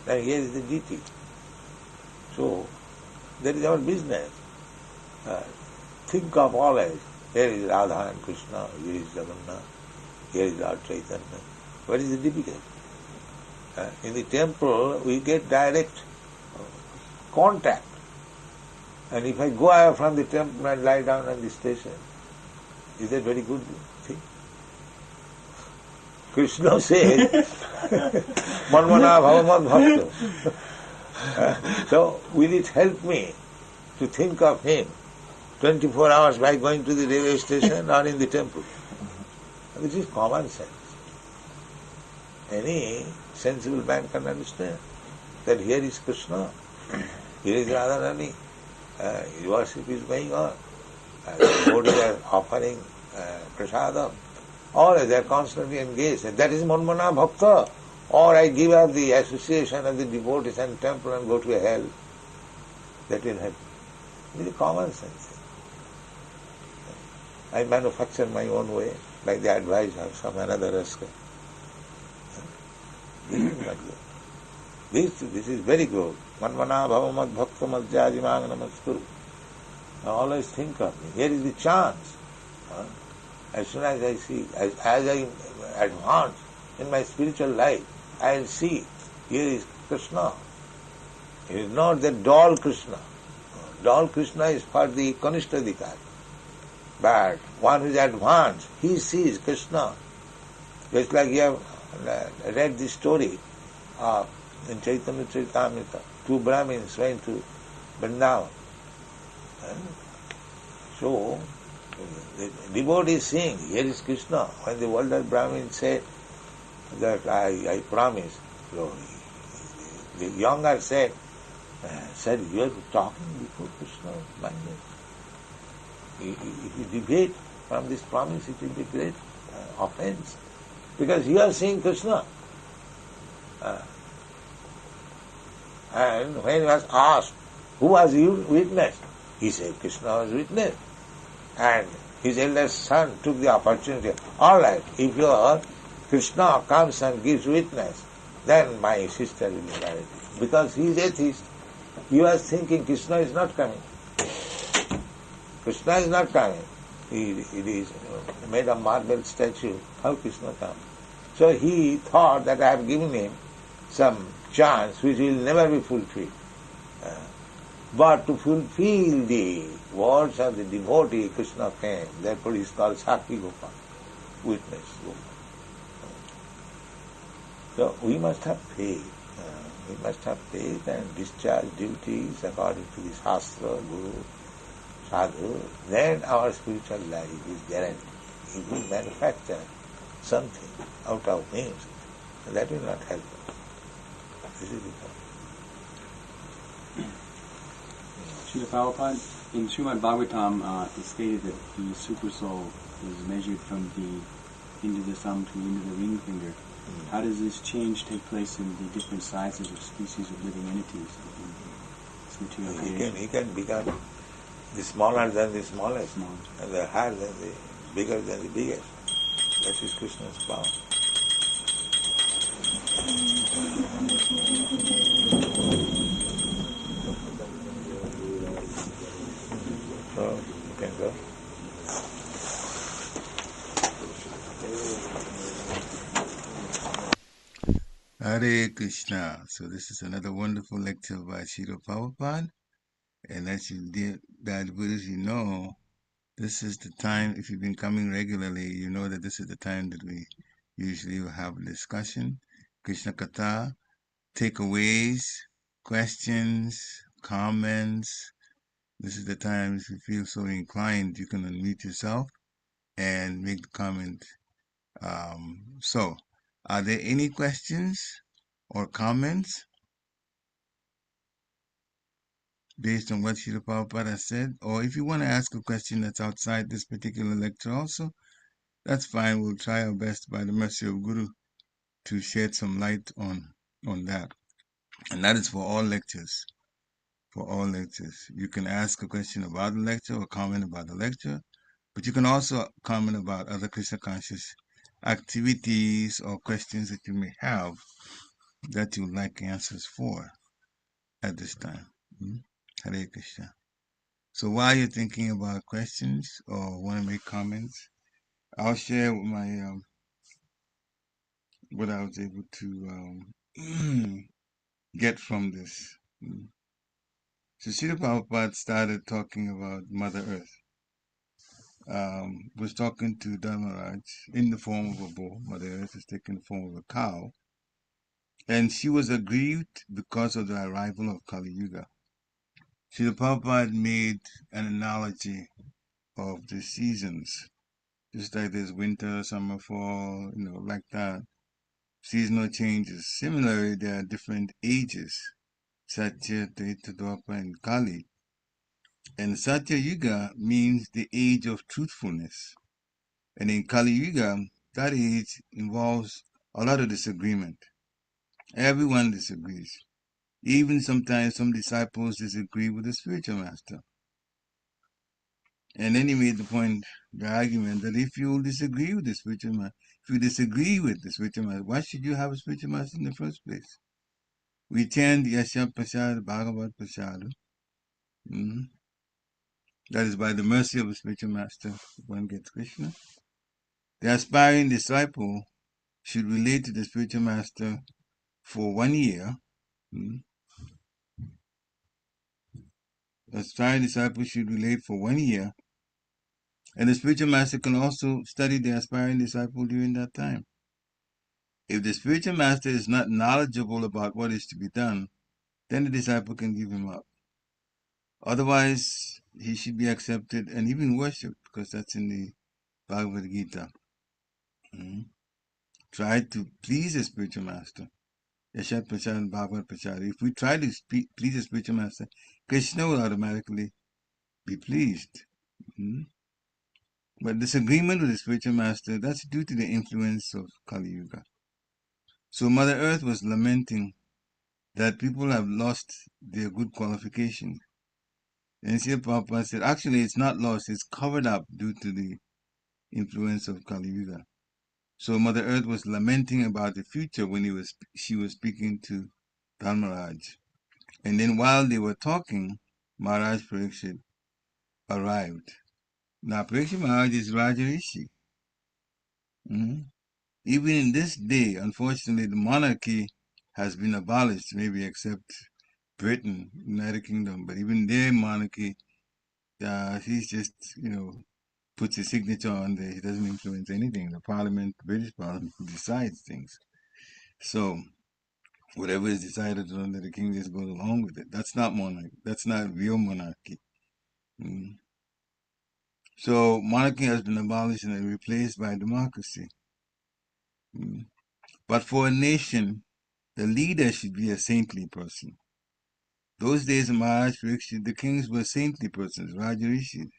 Then here is the deity. So, that is our business. Think of always, here is Radha and Krishna, here is Jagannath, here is Lord Chaitanya. What is the difficult? In the temple, we get direct contact. And if I go away from the temple and lie down on the station, is that very good thing? Krishna says, Manmana bhavamad bhakta. So, will it help me to think of him 24 hours by going to the railway station or in the temple? This is common sense. Any sensible man can understand that here is Krishna, here is Radharani, worship is going on, devotees are offering prasadam, or they are constantly engaged. That is Manmana Bhakta. Or I give up the association of the devotees and temple and go to hell. That will happen. It is common sense. I manufacture my own way, like the advice of some another rascal. This is not good. This is very good. Manmana bhavamad bhakta madhyaji māṅ namaskuru. Always think of me. Here is the chance. As soon as I see, as I advance in my spiritual life, I will see, here is Krishna. It is not the doll Krishna. Doll Krishna is for the Kanishtadikar. But one who is advanced, he sees Krishna. Just like you have read the story of in Chaitanya Charitamrita, two Brahmins went to Vrindavan. So, the devotee is saying, here is Krishna. When the older Brahmin said that I promise, so the younger said, you are talking before Krishna, my name. If you deviate from this promise, it will be great offense. Because you are seeing Krishna. And when he was asked, who was your witness? He said, Krishna was witness. And his eldest son took the opportunity. All right, if your Krishna comes and gives witness, then my sister will be married. Because he is atheist. He was thinking Krishna is not coming. Krishna is not coming. It is made of marble statue. How Krishna comes? So he thought that I have given him some chance which will never be fulfilled. But to fulfill the words of the devotee, Krishna came. Therefore he is called Sakhi Gopal, witness Gopal. So we must have faith. We must have faith and discharge duties according to the Shastra, Guru, Sadhu. Then our spiritual life is guaranteed. If we manufacture something out of names, that will not help us. This is the point. Srila Prabhupada, in Srimad Bhagavatam, it stated that the super soul is measured from the end of the thumb to the end of the ring finger. How does this change take place in the different sizes of species of living entities in this material creation? He can become the smaller than the smallest, and the higher than the bigger than the biggest. That is Krishna's power. So you can go. Hare Krishna. So this is another wonderful lecture by Srila Prabhupada. And as you did, that Buddhas, you know, this is the time, if you've been coming regularly, you know that this is the time that we usually will have a discussion. Krishna Katha, takeaways, questions, comments. This is the time, if you feel so inclined, you can unmute yourself and make the comment. So, are there any questions or comments? based on what Srila Prabhupada said, or if you want to ask a question that's outside this particular lecture also, that's fine. We'll try our best by the mercy of Guru to shed some light on that. And that is for all lectures. For all lectures. You can ask a question about the lecture or comment about the lecture, but you can also comment about other Krishna conscious activities or questions that you may have that you would like answers for at this time. Hare Krishna. So while you're thinking about questions or want to make comments, I'll share with my what I was able to get from this. So Srila Prabhupada started talking about Mother Earth. Was talking to Dharmaraj in the form of a bull. Mother Earth is taking the form of a cow. And she was aggrieved because of the arrival of Kali Yuga. Srila Prabhupada made an analogy of the seasons. Just like there's winter, summer, fall, like that. Seasonal changes. Similarly, there are different ages. Satya, Treta, Dwapara, and Kali. And Satya Yuga means the age of truthfulness. And in Kali Yuga, that age involves a lot of disagreement. Everyone disagrees. Even sometimes some disciples disagree with the spiritual master. And then he made the argument that if you disagree with the spiritual master, why should you have a spiritual master in the first place? We chant Yasha Prasad, Bhagavad Prasad. That is by the mercy of the spiritual master, one gets Krishna. The aspiring disciple should relate to the spiritual master for 1 year. The aspiring disciple should relate for 1 year. And the spiritual master can also study the aspiring disciple during that time. If the spiritual master is not knowledgeable about what is to be done, then the disciple can give him up. Otherwise, he should be accepted and even worshipped, because that's in the Bhagavad Gita. Try to please the spiritual master. Yashat Prasad and Bhagavad Prasad. If we try to please the spiritual master, Krishna will automatically be pleased. But disagreement with the spiritual master, that's due to the influence of Kali Yuga. So Mother Earth was lamenting that people have lost their good qualifications. And Srila Prabhupada said, actually it's not lost, it's covered up due to the influence of Kali Yuga. So Mother Earth was lamenting about the future when she was speaking to Dharmaraj. And then while they were talking, Maharaj Parīkṣit arrived. Now Parīkṣit Maharaj is rājarṣiḥ. Even in this day, unfortunately, the monarchy has been abolished, maybe except Britain, United Kingdom. But even their monarchy, he's just, puts his signature on there. He doesn't influence anything. The Parliament, British Parliament, decides things. So whatever is decided under the king just goes along with it. That's not monarchy. That's not real monarchy. So monarchy has been abolished and replaced by democracy. But for a nation, the leader should be a saintly person. Those days of Maharaj Parīkṣit, the kings were saintly persons, rājarṣiḥ.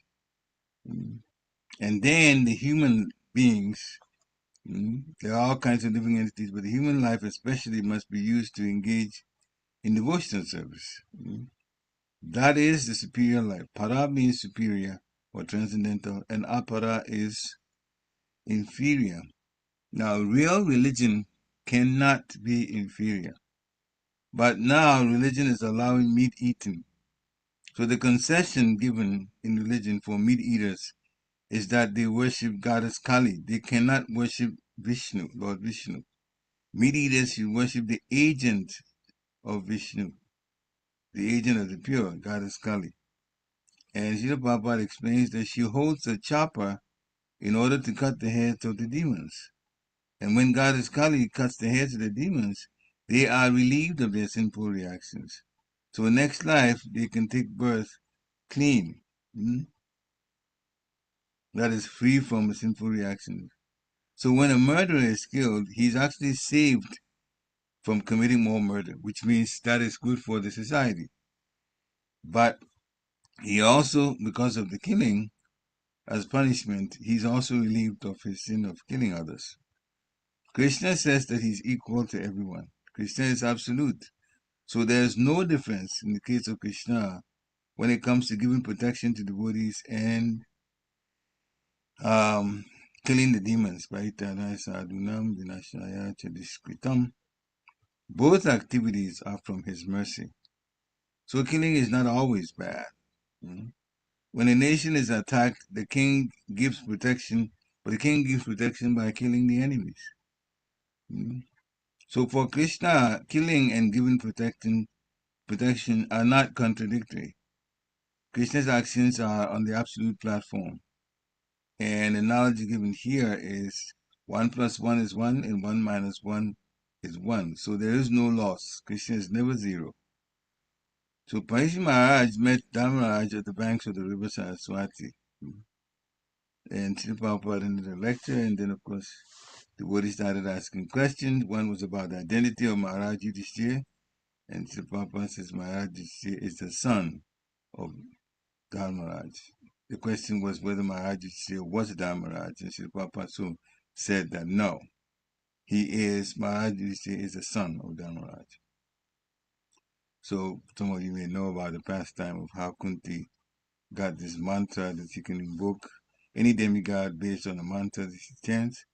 And then the human beings, there are all kinds of living entities, but the human life especially must be used to engage in devotional service. That is the superior life. Para means superior or transcendental, and apara is inferior. Now, real religion cannot be inferior. But now religion is allowing meat eating. So the concession given in religion for meat eaters is that they worship goddess Kali. They cannot worship Vishnu, Lord Vishnu. Meat eaters should worship the agent of Vishnu, the agent of the pure, goddess Kali. And Srila Prabhupada explains that she holds a chopper in order to cut the heads of the demons. And when goddess Kali cuts the heads of the demons, they are relieved of their sinful reactions. So in next life, they can take birth clean. That is free from sinful reactions. So when a murderer is killed, he's actually saved from committing more murder, which means that is good for the society. But he also, because of the killing, as punishment, he's also relieved of his sin of killing others. Krishna says that he's equal to everyone. Krishna is absolute. So there's no difference in the case of Krishna when it comes to giving protection to devotees and killing the demons. Both activities are from his mercy. So killing is not always bad. When a nation is attacked, the king gives protection, but the king gives protection by killing the enemies. So for Krishna, killing and giving protection are not contradictory. Krishna's actions are on the absolute platform. And the knowledge given here is 1 plus 1 is 1 and 1 minus 1 is 1. So there is no loss. Krishna is never zero. So Parīkṣit Maharaj met Dharmaraj at the banks of the river Sarasvatī. And Srila Prabhupada ended the lecture, and then of course the devotees started asking questions. One was about the identity of Maharaj Yudhishthira, and Srila Prabhupada says Maharaj Yudhishthira is the son of Dharmaraj. The question was whether Maharaj Yudhishthira was Dharmaraj, and Srila Prabhupada said that no, Maharaj Yudhishthira is the son of Dharmaraj. So some of you may know about the pastime of how Kunti got this mantra that she can invoke any demigod based on the mantra that she chants,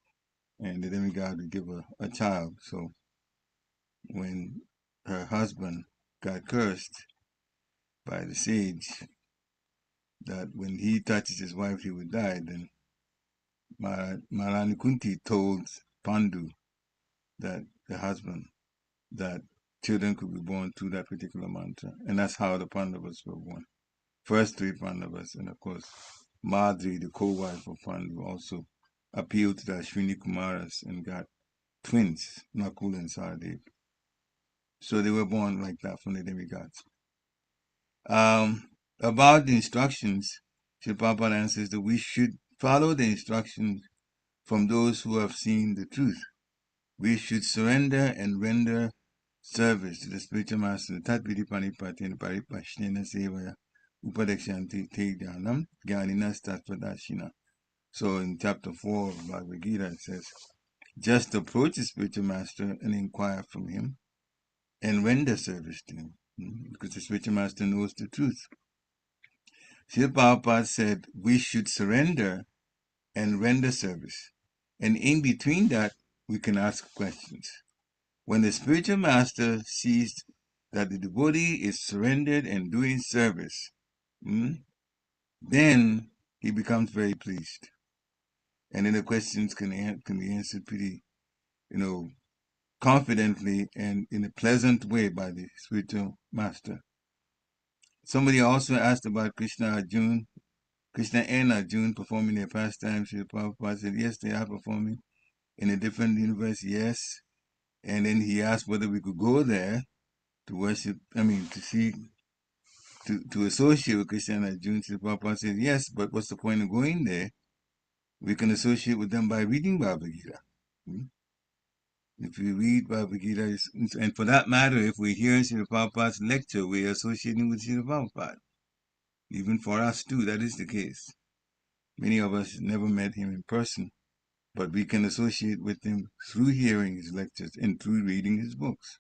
and the demigod would give her a child. So when her husband got cursed by the sage that when he touches his wife he would die, then Maharani Kunti told Pandu, that the husband, that children could be born through that particular mantra. And that's how the Pandavas were born. First 3 Pandavas, and of course Madri, the co-wife of Pandu, also appealed to the Ashwini Kumaras and got twins, Nakul and Sahadeva. So they were born like that from the demigods. About the instructions, Srila Prabhupada answers that we should follow the instructions from those who have seen the truth. We should surrender and render service to the spiritual master. Tat vidi panipatena paripashnena sevaya upadekshanti te jnanam jnaninas tattvadashina. So in chapter 4 of Bhagavad Gita it says, just approach the spiritual master and inquire from him and render service to him, because the spiritual master knows the truth. Srila Prabhupada said we should surrender and render service. And in between that, we can ask questions. When the spiritual master sees that the devotee is surrendered and doing service, then he becomes very pleased. And then the questions can be answered pretty, confidently and in a pleasant way by the spiritual master. Somebody also asked about Krishna and Arjuna performing their pastimes. Srila Prabhupada said, yes, they are performing in a different universe, yes. And then he asked whether we could go there to worship, to see, to associate with Krishna and Arjuna. Srila Prabhupada said, yes, but what's the point of going there? We can associate with them by reading Bhagavad Gita. If we read Bhagavad Gita, and for that matter, if we hear Srila Prabhupada's lecture, we are associating with Srila Prabhupada. Even for us too, that is the case. Many of us never met him in person, but we can associate with him through hearing his lectures and through reading his books.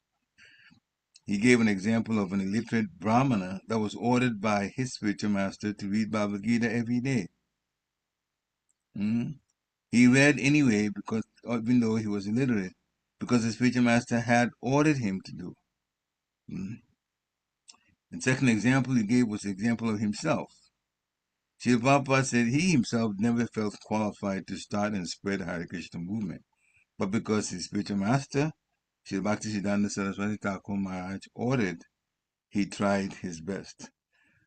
He gave an example of an illiterate Brahmana that was ordered by his spiritual master to read Bhagavad Gita every day. He read anyway, because even though he was illiterate, because the spiritual master had ordered him to do. The second example he gave was the example of himself. Srila Prabhupada said he himself never felt qualified to start and spread the Hare Krishna movement, but because his spiritual master, Srila Bhaktisiddhanta Sarasvatī Thakur Maharaj, ordered, he tried his best.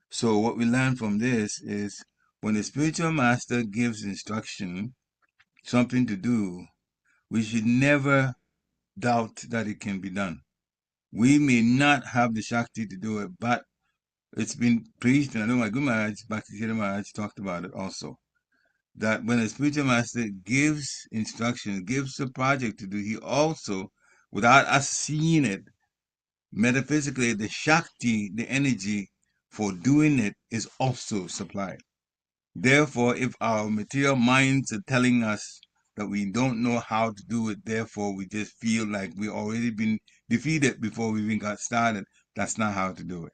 So what we learn from this is, when the spiritual master gives instruction, something to do, we should never doubt that it can be done. We may not have the Shakti to do it, but it's been preached, and I know my Guru Maharaj, Bhaktisiddhanta Maharaj, talked about it also, that when a spiritual master gives instructions, gives a project to do, he also, without us seeing it, metaphysically, the Shakti, the energy, for doing it is also supplied. Therefore, if our material minds are telling us that we don't know how to do it, therefore we just feel like we already been defeated before we even got started, that's not how to do it.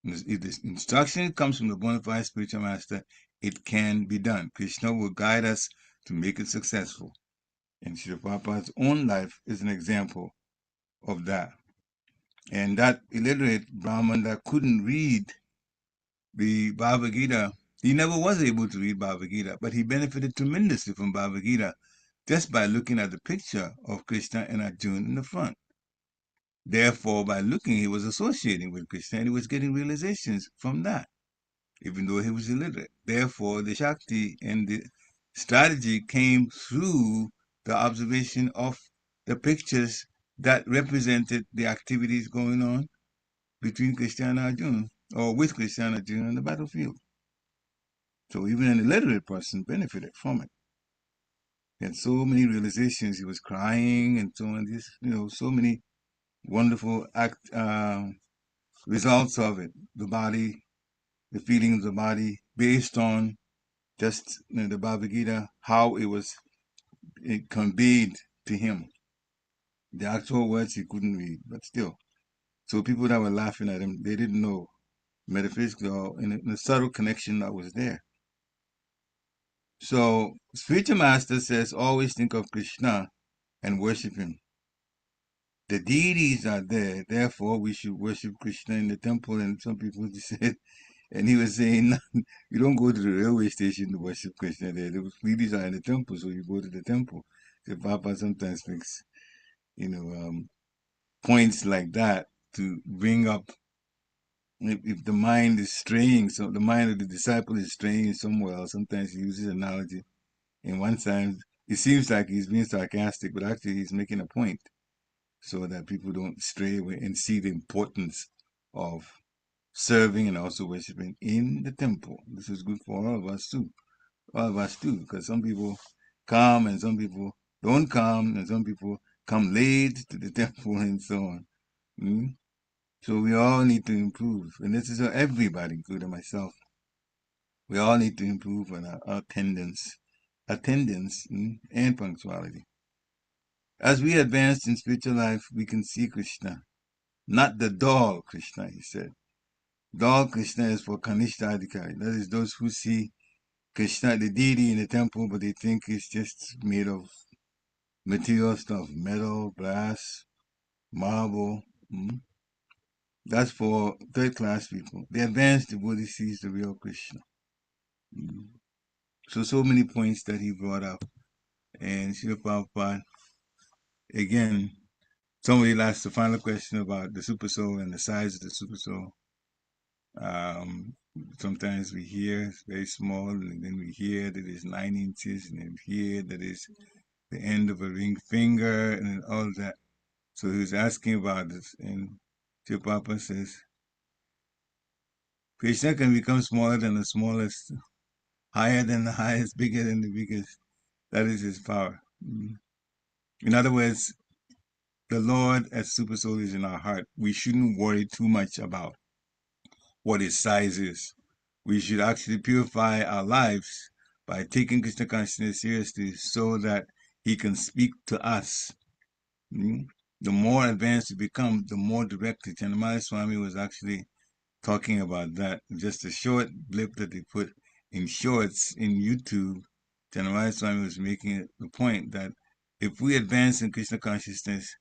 If this instruction comes from the bona fide spiritual master, it can be done. Krishna will guide us to make it successful. And Srila Prabhupada's own life is an example of that. And that illiterate Brahman that couldn't read the Bhagavad Gita, he never was able to read Bhagavad Gita, but he benefited tremendously from Bhagavad Gita just by looking at the picture of Krishna and Arjuna in the front. Therefore, by looking, he was associating with Krishna and he was getting realizations from that, even though he was illiterate. Therefore, the Shakti and the strategy came through the observation of the pictures that represented the activities going on between Krishna and Arjuna, or with Krishna and Arjuna on the battlefield. So even an illiterate person benefited from it. He had so many realizations. He was crying and so on. So many wonderful results of it. The body, the feelings of the body, based on just the Bhagavad Gita, how it conveyed to him. The actual words he couldn't read, but still. So people that were laughing at him, they didn't know metaphysics or in the subtle connection that was there. So spiritual master says, always think of Krishna and worship him. The deities are there, therefore we should worship Krishna in the temple. And some people said, and he was saying, you don't go to the railway station to worship Krishna there. The deities are in the temple, so you go to the temple. The Papa sometimes makes, points like that to bring up, if the mind is straying, so the mind of the disciple is straying somewhere else. Sometimes he uses analogy. And one time, it seems like he's being sarcastic, but actually he's making a point so that people don't stray away and see the importance of serving and also worshiping in the temple. This is good for all of us too. All of us too, because some people come and some people don't come, and some people come late to the temple and so on. So we all need to improve, and this is for everybody, including myself. We all need to improve on our attendance and punctuality. As we advance in spiritual life, we can see Krishna, not the doll Krishna, he said. Doll Krishna is for Kanishtadikari. That is those who see Krishna, the deity in the temple, but they think it's just made of material stuff, metal, brass, marble. That's for third-class people. The advanced devotee sees the real Krishna. So many points that he brought up. And Srila Prabhupada, again, somebody asked the final question about the super soul and the size of the super soul. Sometimes we hear it's very small, and then we hear that it's 9 inches, and then we hear that it's the end of a ring finger, and all that. So he was asking about this, and Srila Prabhupada says, Krishna can become smaller than the smallest, higher than the highest, bigger than the biggest. That is his power. In other words, the Lord as super soul is in our heart. We shouldn't worry too much about what his size is. We should actually purify our lives by taking Krishna consciousness seriously so that he can speak to us. The more advanced we become, the more directly. Chanamaya Swami was actually talking about that. Just a short blip that they put in shorts in YouTube. Chanamaya Swami was making the point that if we advance in Krishna consciousness,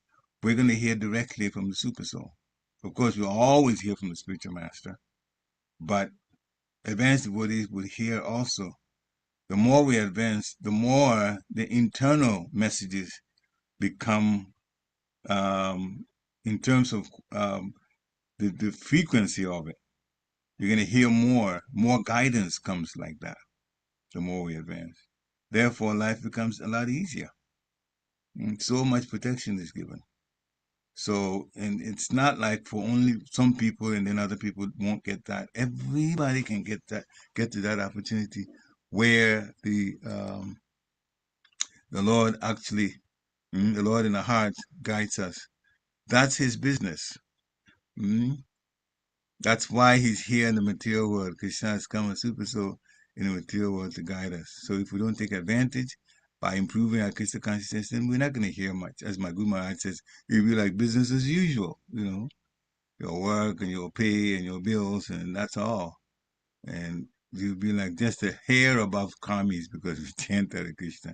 we're going to hear directly from the super soul. Of course, we'll always hear from the spiritual master, but advanced devotees will hear also. The more we advance, the more the internal messages become, in terms of the frequency of it. You're going to hear more guidance comes like that, the more we advance. Therefore, life becomes a lot easier. And so much protection is given. So, and it's not like for only some people and then other people won't get that. Everybody can get to that opportunity where the Lord actually, the Lord in the heart guides us. That's his business. That's why he's here in the material world. Krishna has come as super soul in the material world to guide us. So if we don't take advantage by improving our Krishna consciousness, then we're not going to hear much. As my Guru Maharaj says, it'll be like business as usual, your work and your pay and your bills, and that's all. And you'll be like just a hair above karmis because we chant Hare Krishna.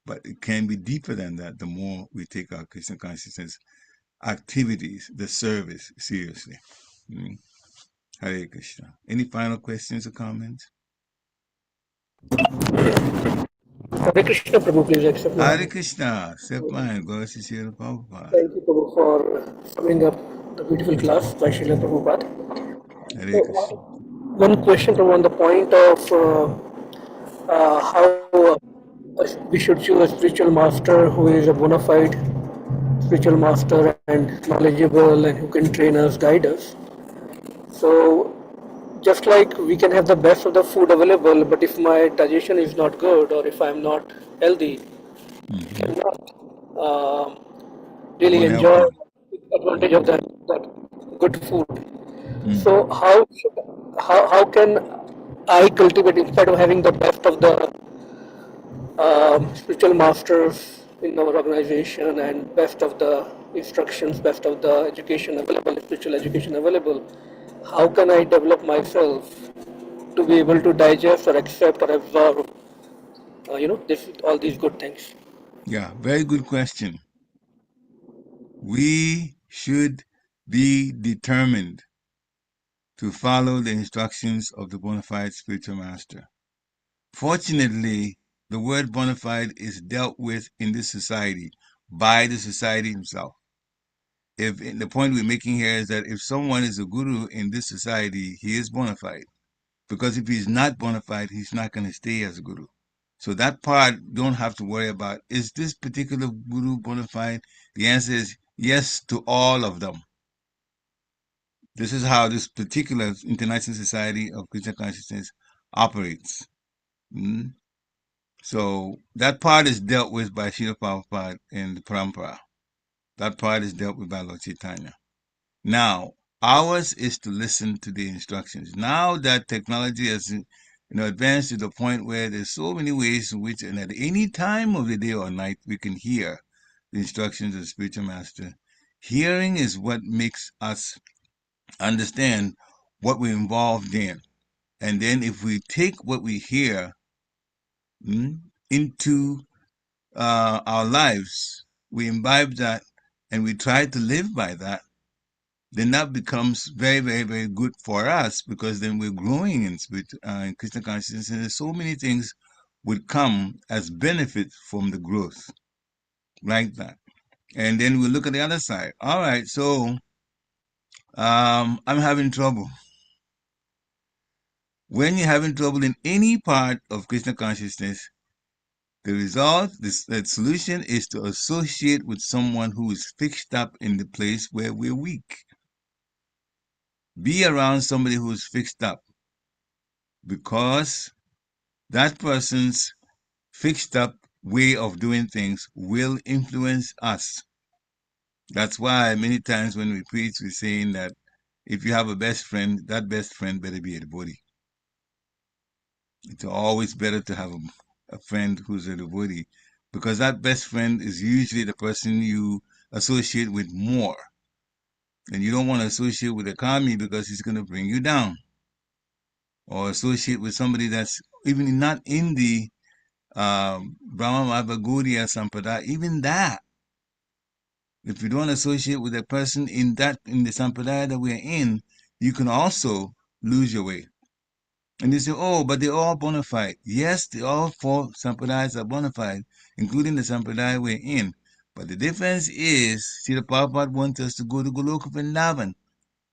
But it can be deeper than that the more we take our Krishna consciousness activities, the service, seriously. Hare Krishna. Any final questions or comments? Hare Krishna, Prabhu, please accept my Hare Krishna. Sepline. God is Srila Prabhupada. Thank you, Prabhu, for summing up the beautiful class by Srila Prabhupada. Hare Krishna. One question, Prabhu, on the point of how we should choose a spiritual master who is a bona fide spiritual master and knowledgeable and who can train us, guide us. So, just like we can have the best of the food available, but if my digestion is not good or if I'm not healthy, I cannot really enjoy advantage of that good food. So how can I cultivate, instead of having the best of the spiritual masters in our organization and best of the instructions, best of the education available, spiritual education available, how can I develop myself to be able to digest or accept or absorb, all these good things? Yeah, very good question. We should be determined to follow the instructions of the bona fide spiritual master. Fortunately, the word bona fide is dealt with in this society by the society himself. If the point we're making here is that if someone is a guru in this society, he is bona fide. Because if he's not bona fide, he's not going to stay as a guru. So that part, don't have to worry about. Is this particular guru bona fide? The answer is yes to all of them. This is how this particular International Society of Krishna Consciousness operates. So that part is dealt with by Srila Prabhupada in the Parampara. That part is dealt with by Lord Chaitanya. Now, ours is to listen to the instructions. Now that technology has advanced to the point where there's so many ways in which, and at any time of the day or night, we can hear the instructions of the spiritual master. Hearing is what makes us understand what we're involved in. And then if we take what we hear into our lives, we imbibe that and we try to live by that, then that becomes very, very, very good for us, because then we're growing in Krishna consciousness, and so many things would come as benefit from the growth, like that. And then we look at the other side. All right, so I'm having trouble. When you're having trouble in any part of Krishna consciousness, the result, the solution is to associate with someone who is fixed up in the place where we're weak. Be around somebody who is fixed up, because that person's fixed up way of doing things will influence us. That's why many times when we preach, we're saying that if you have a best friend, that best friend better be a devotee. It's always better to have a friend who's a devotee, because that best friend is usually the person you associate with more. And you don't want to associate with a kami because he's going to bring you down. Or associate with somebody that's even not in the Brahma Gaudiya Sampada, even that. If you don't associate with a person in the Sampradaya that we're in, you can also lose your way. And you say, oh, but they're all bona fide. Yes, all four Sampradayas are bona fide, including the Sampradaya we're in. But the difference is, Srila Prabhupada wants us to go to Goloka Vrindavan.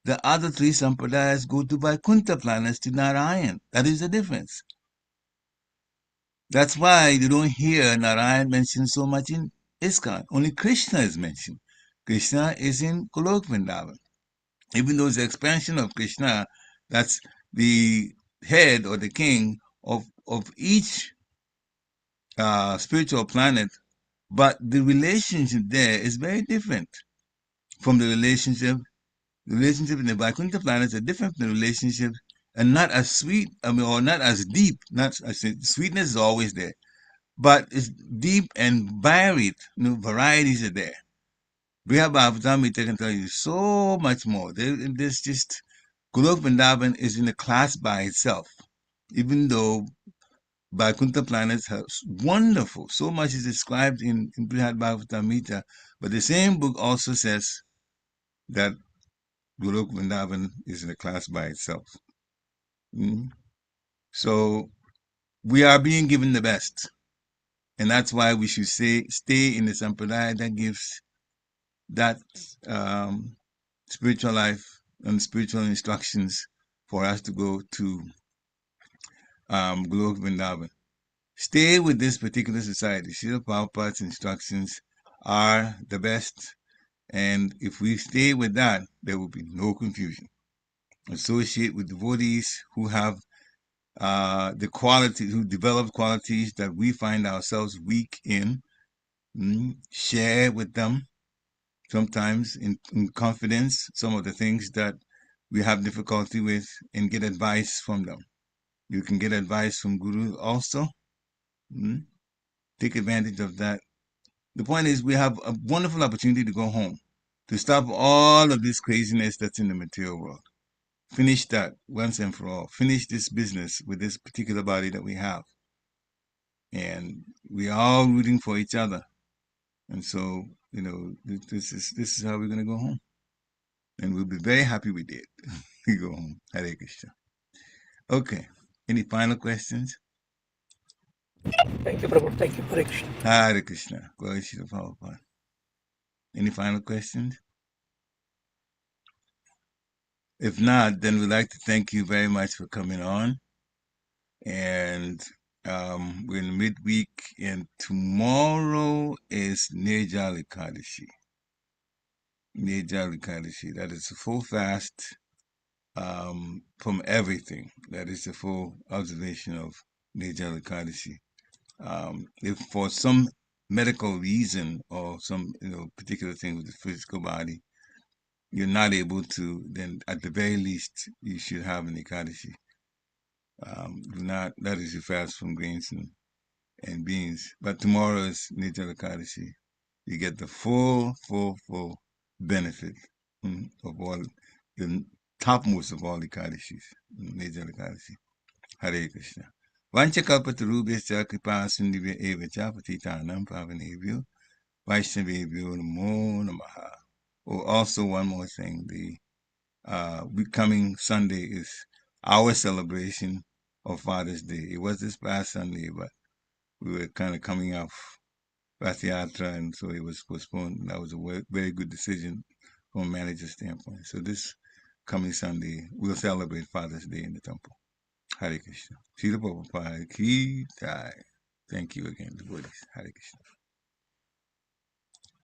The other three Sampradayas go to Vaikuntha planets, to Narayan. That is the difference. That's why you don't hear Narayan mentioned so much in ISKCON. Only Krishna is mentioned. Krishna is in Goloka Vrindavan. Even though it's the expansion of Krishna, that's the head or the king of each spiritual planet, but the relationship there is very different from the relationship The relationship in the Vaikuntha planets are different from the relationship, and not as sweet, or not as deep. Not I said sweetness is always there, but it's deep and varied. Varieties are there. Prabhupada can tell you so much more. There's just Golok Vrindavan is in a class by itself, even though Vaikuntha planets have wonderful. So much is described in Brihad Bhagavatamrita, but the same book also says that Golok Vrindavan is in a class by itself. So we are being given the best, and that's why we should stay in the sampradaya that gives that spiritual life and spiritual instructions for us to go to Golok Vrindavan. Stay with this particular society. Srila Prabhupada's instructions are the best, and if we stay with that, there will be no confusion. Associate with devotees who have the quality, who develop qualities that we find ourselves weak in. Share with them, sometimes in confidence, some of the things that we have difficulty with, and get advice from them. You can get advice from Guru also. Take advantage of that. The point is, we have a wonderful opportunity to go home, to stop all of this craziness that's in the material world. Finish that once and for all. Finish this business with this particular body that we have. And we are all rooting for each other. And so, this is how we're going to go home. And we'll be very happy we did. We go home. Hare Krishna. Okay. Any final questions? Thank you, Prabhupada. Thank you, Parīkṣit. Hare Krishna. Glory to the Prabhupada. Any final questions? If not, then we'd like to thank you very much for coming on. And we're in midweek, and tomorrow is Nirjala Ekadashi. Nirjala Ekadashi. That is a full fast from everything. That is the full observation of Nirjala Ekadashi. If for some medical reason or some particular thing with the physical body, you're not able to, then at the very least you should have an Ekadashi. That is your fast from grains and beans. But tomorrow is Nirjala Ekadashi. You get the full benefit of all the topmost of all Ekadashis. Nirjala Ekadashi. Hare Krishna. Vanchakalpatarubhyascha kripa sindhivya evacha patitanam pavanebhyo vaishnavebhyo namo namaha. Oh, also one more thing. The coming Sunday is our celebration of Father's Day. It was this past Sunday, but we were kind of coming off Rathayatra, and so it was postponed. That was a very good decision from a manager's standpoint. So this coming Sunday, we'll celebrate Father's Day in the temple. Hare Krishna. Srila Prabhupada ki jai. Thank you again, devotees. Hare Krishna.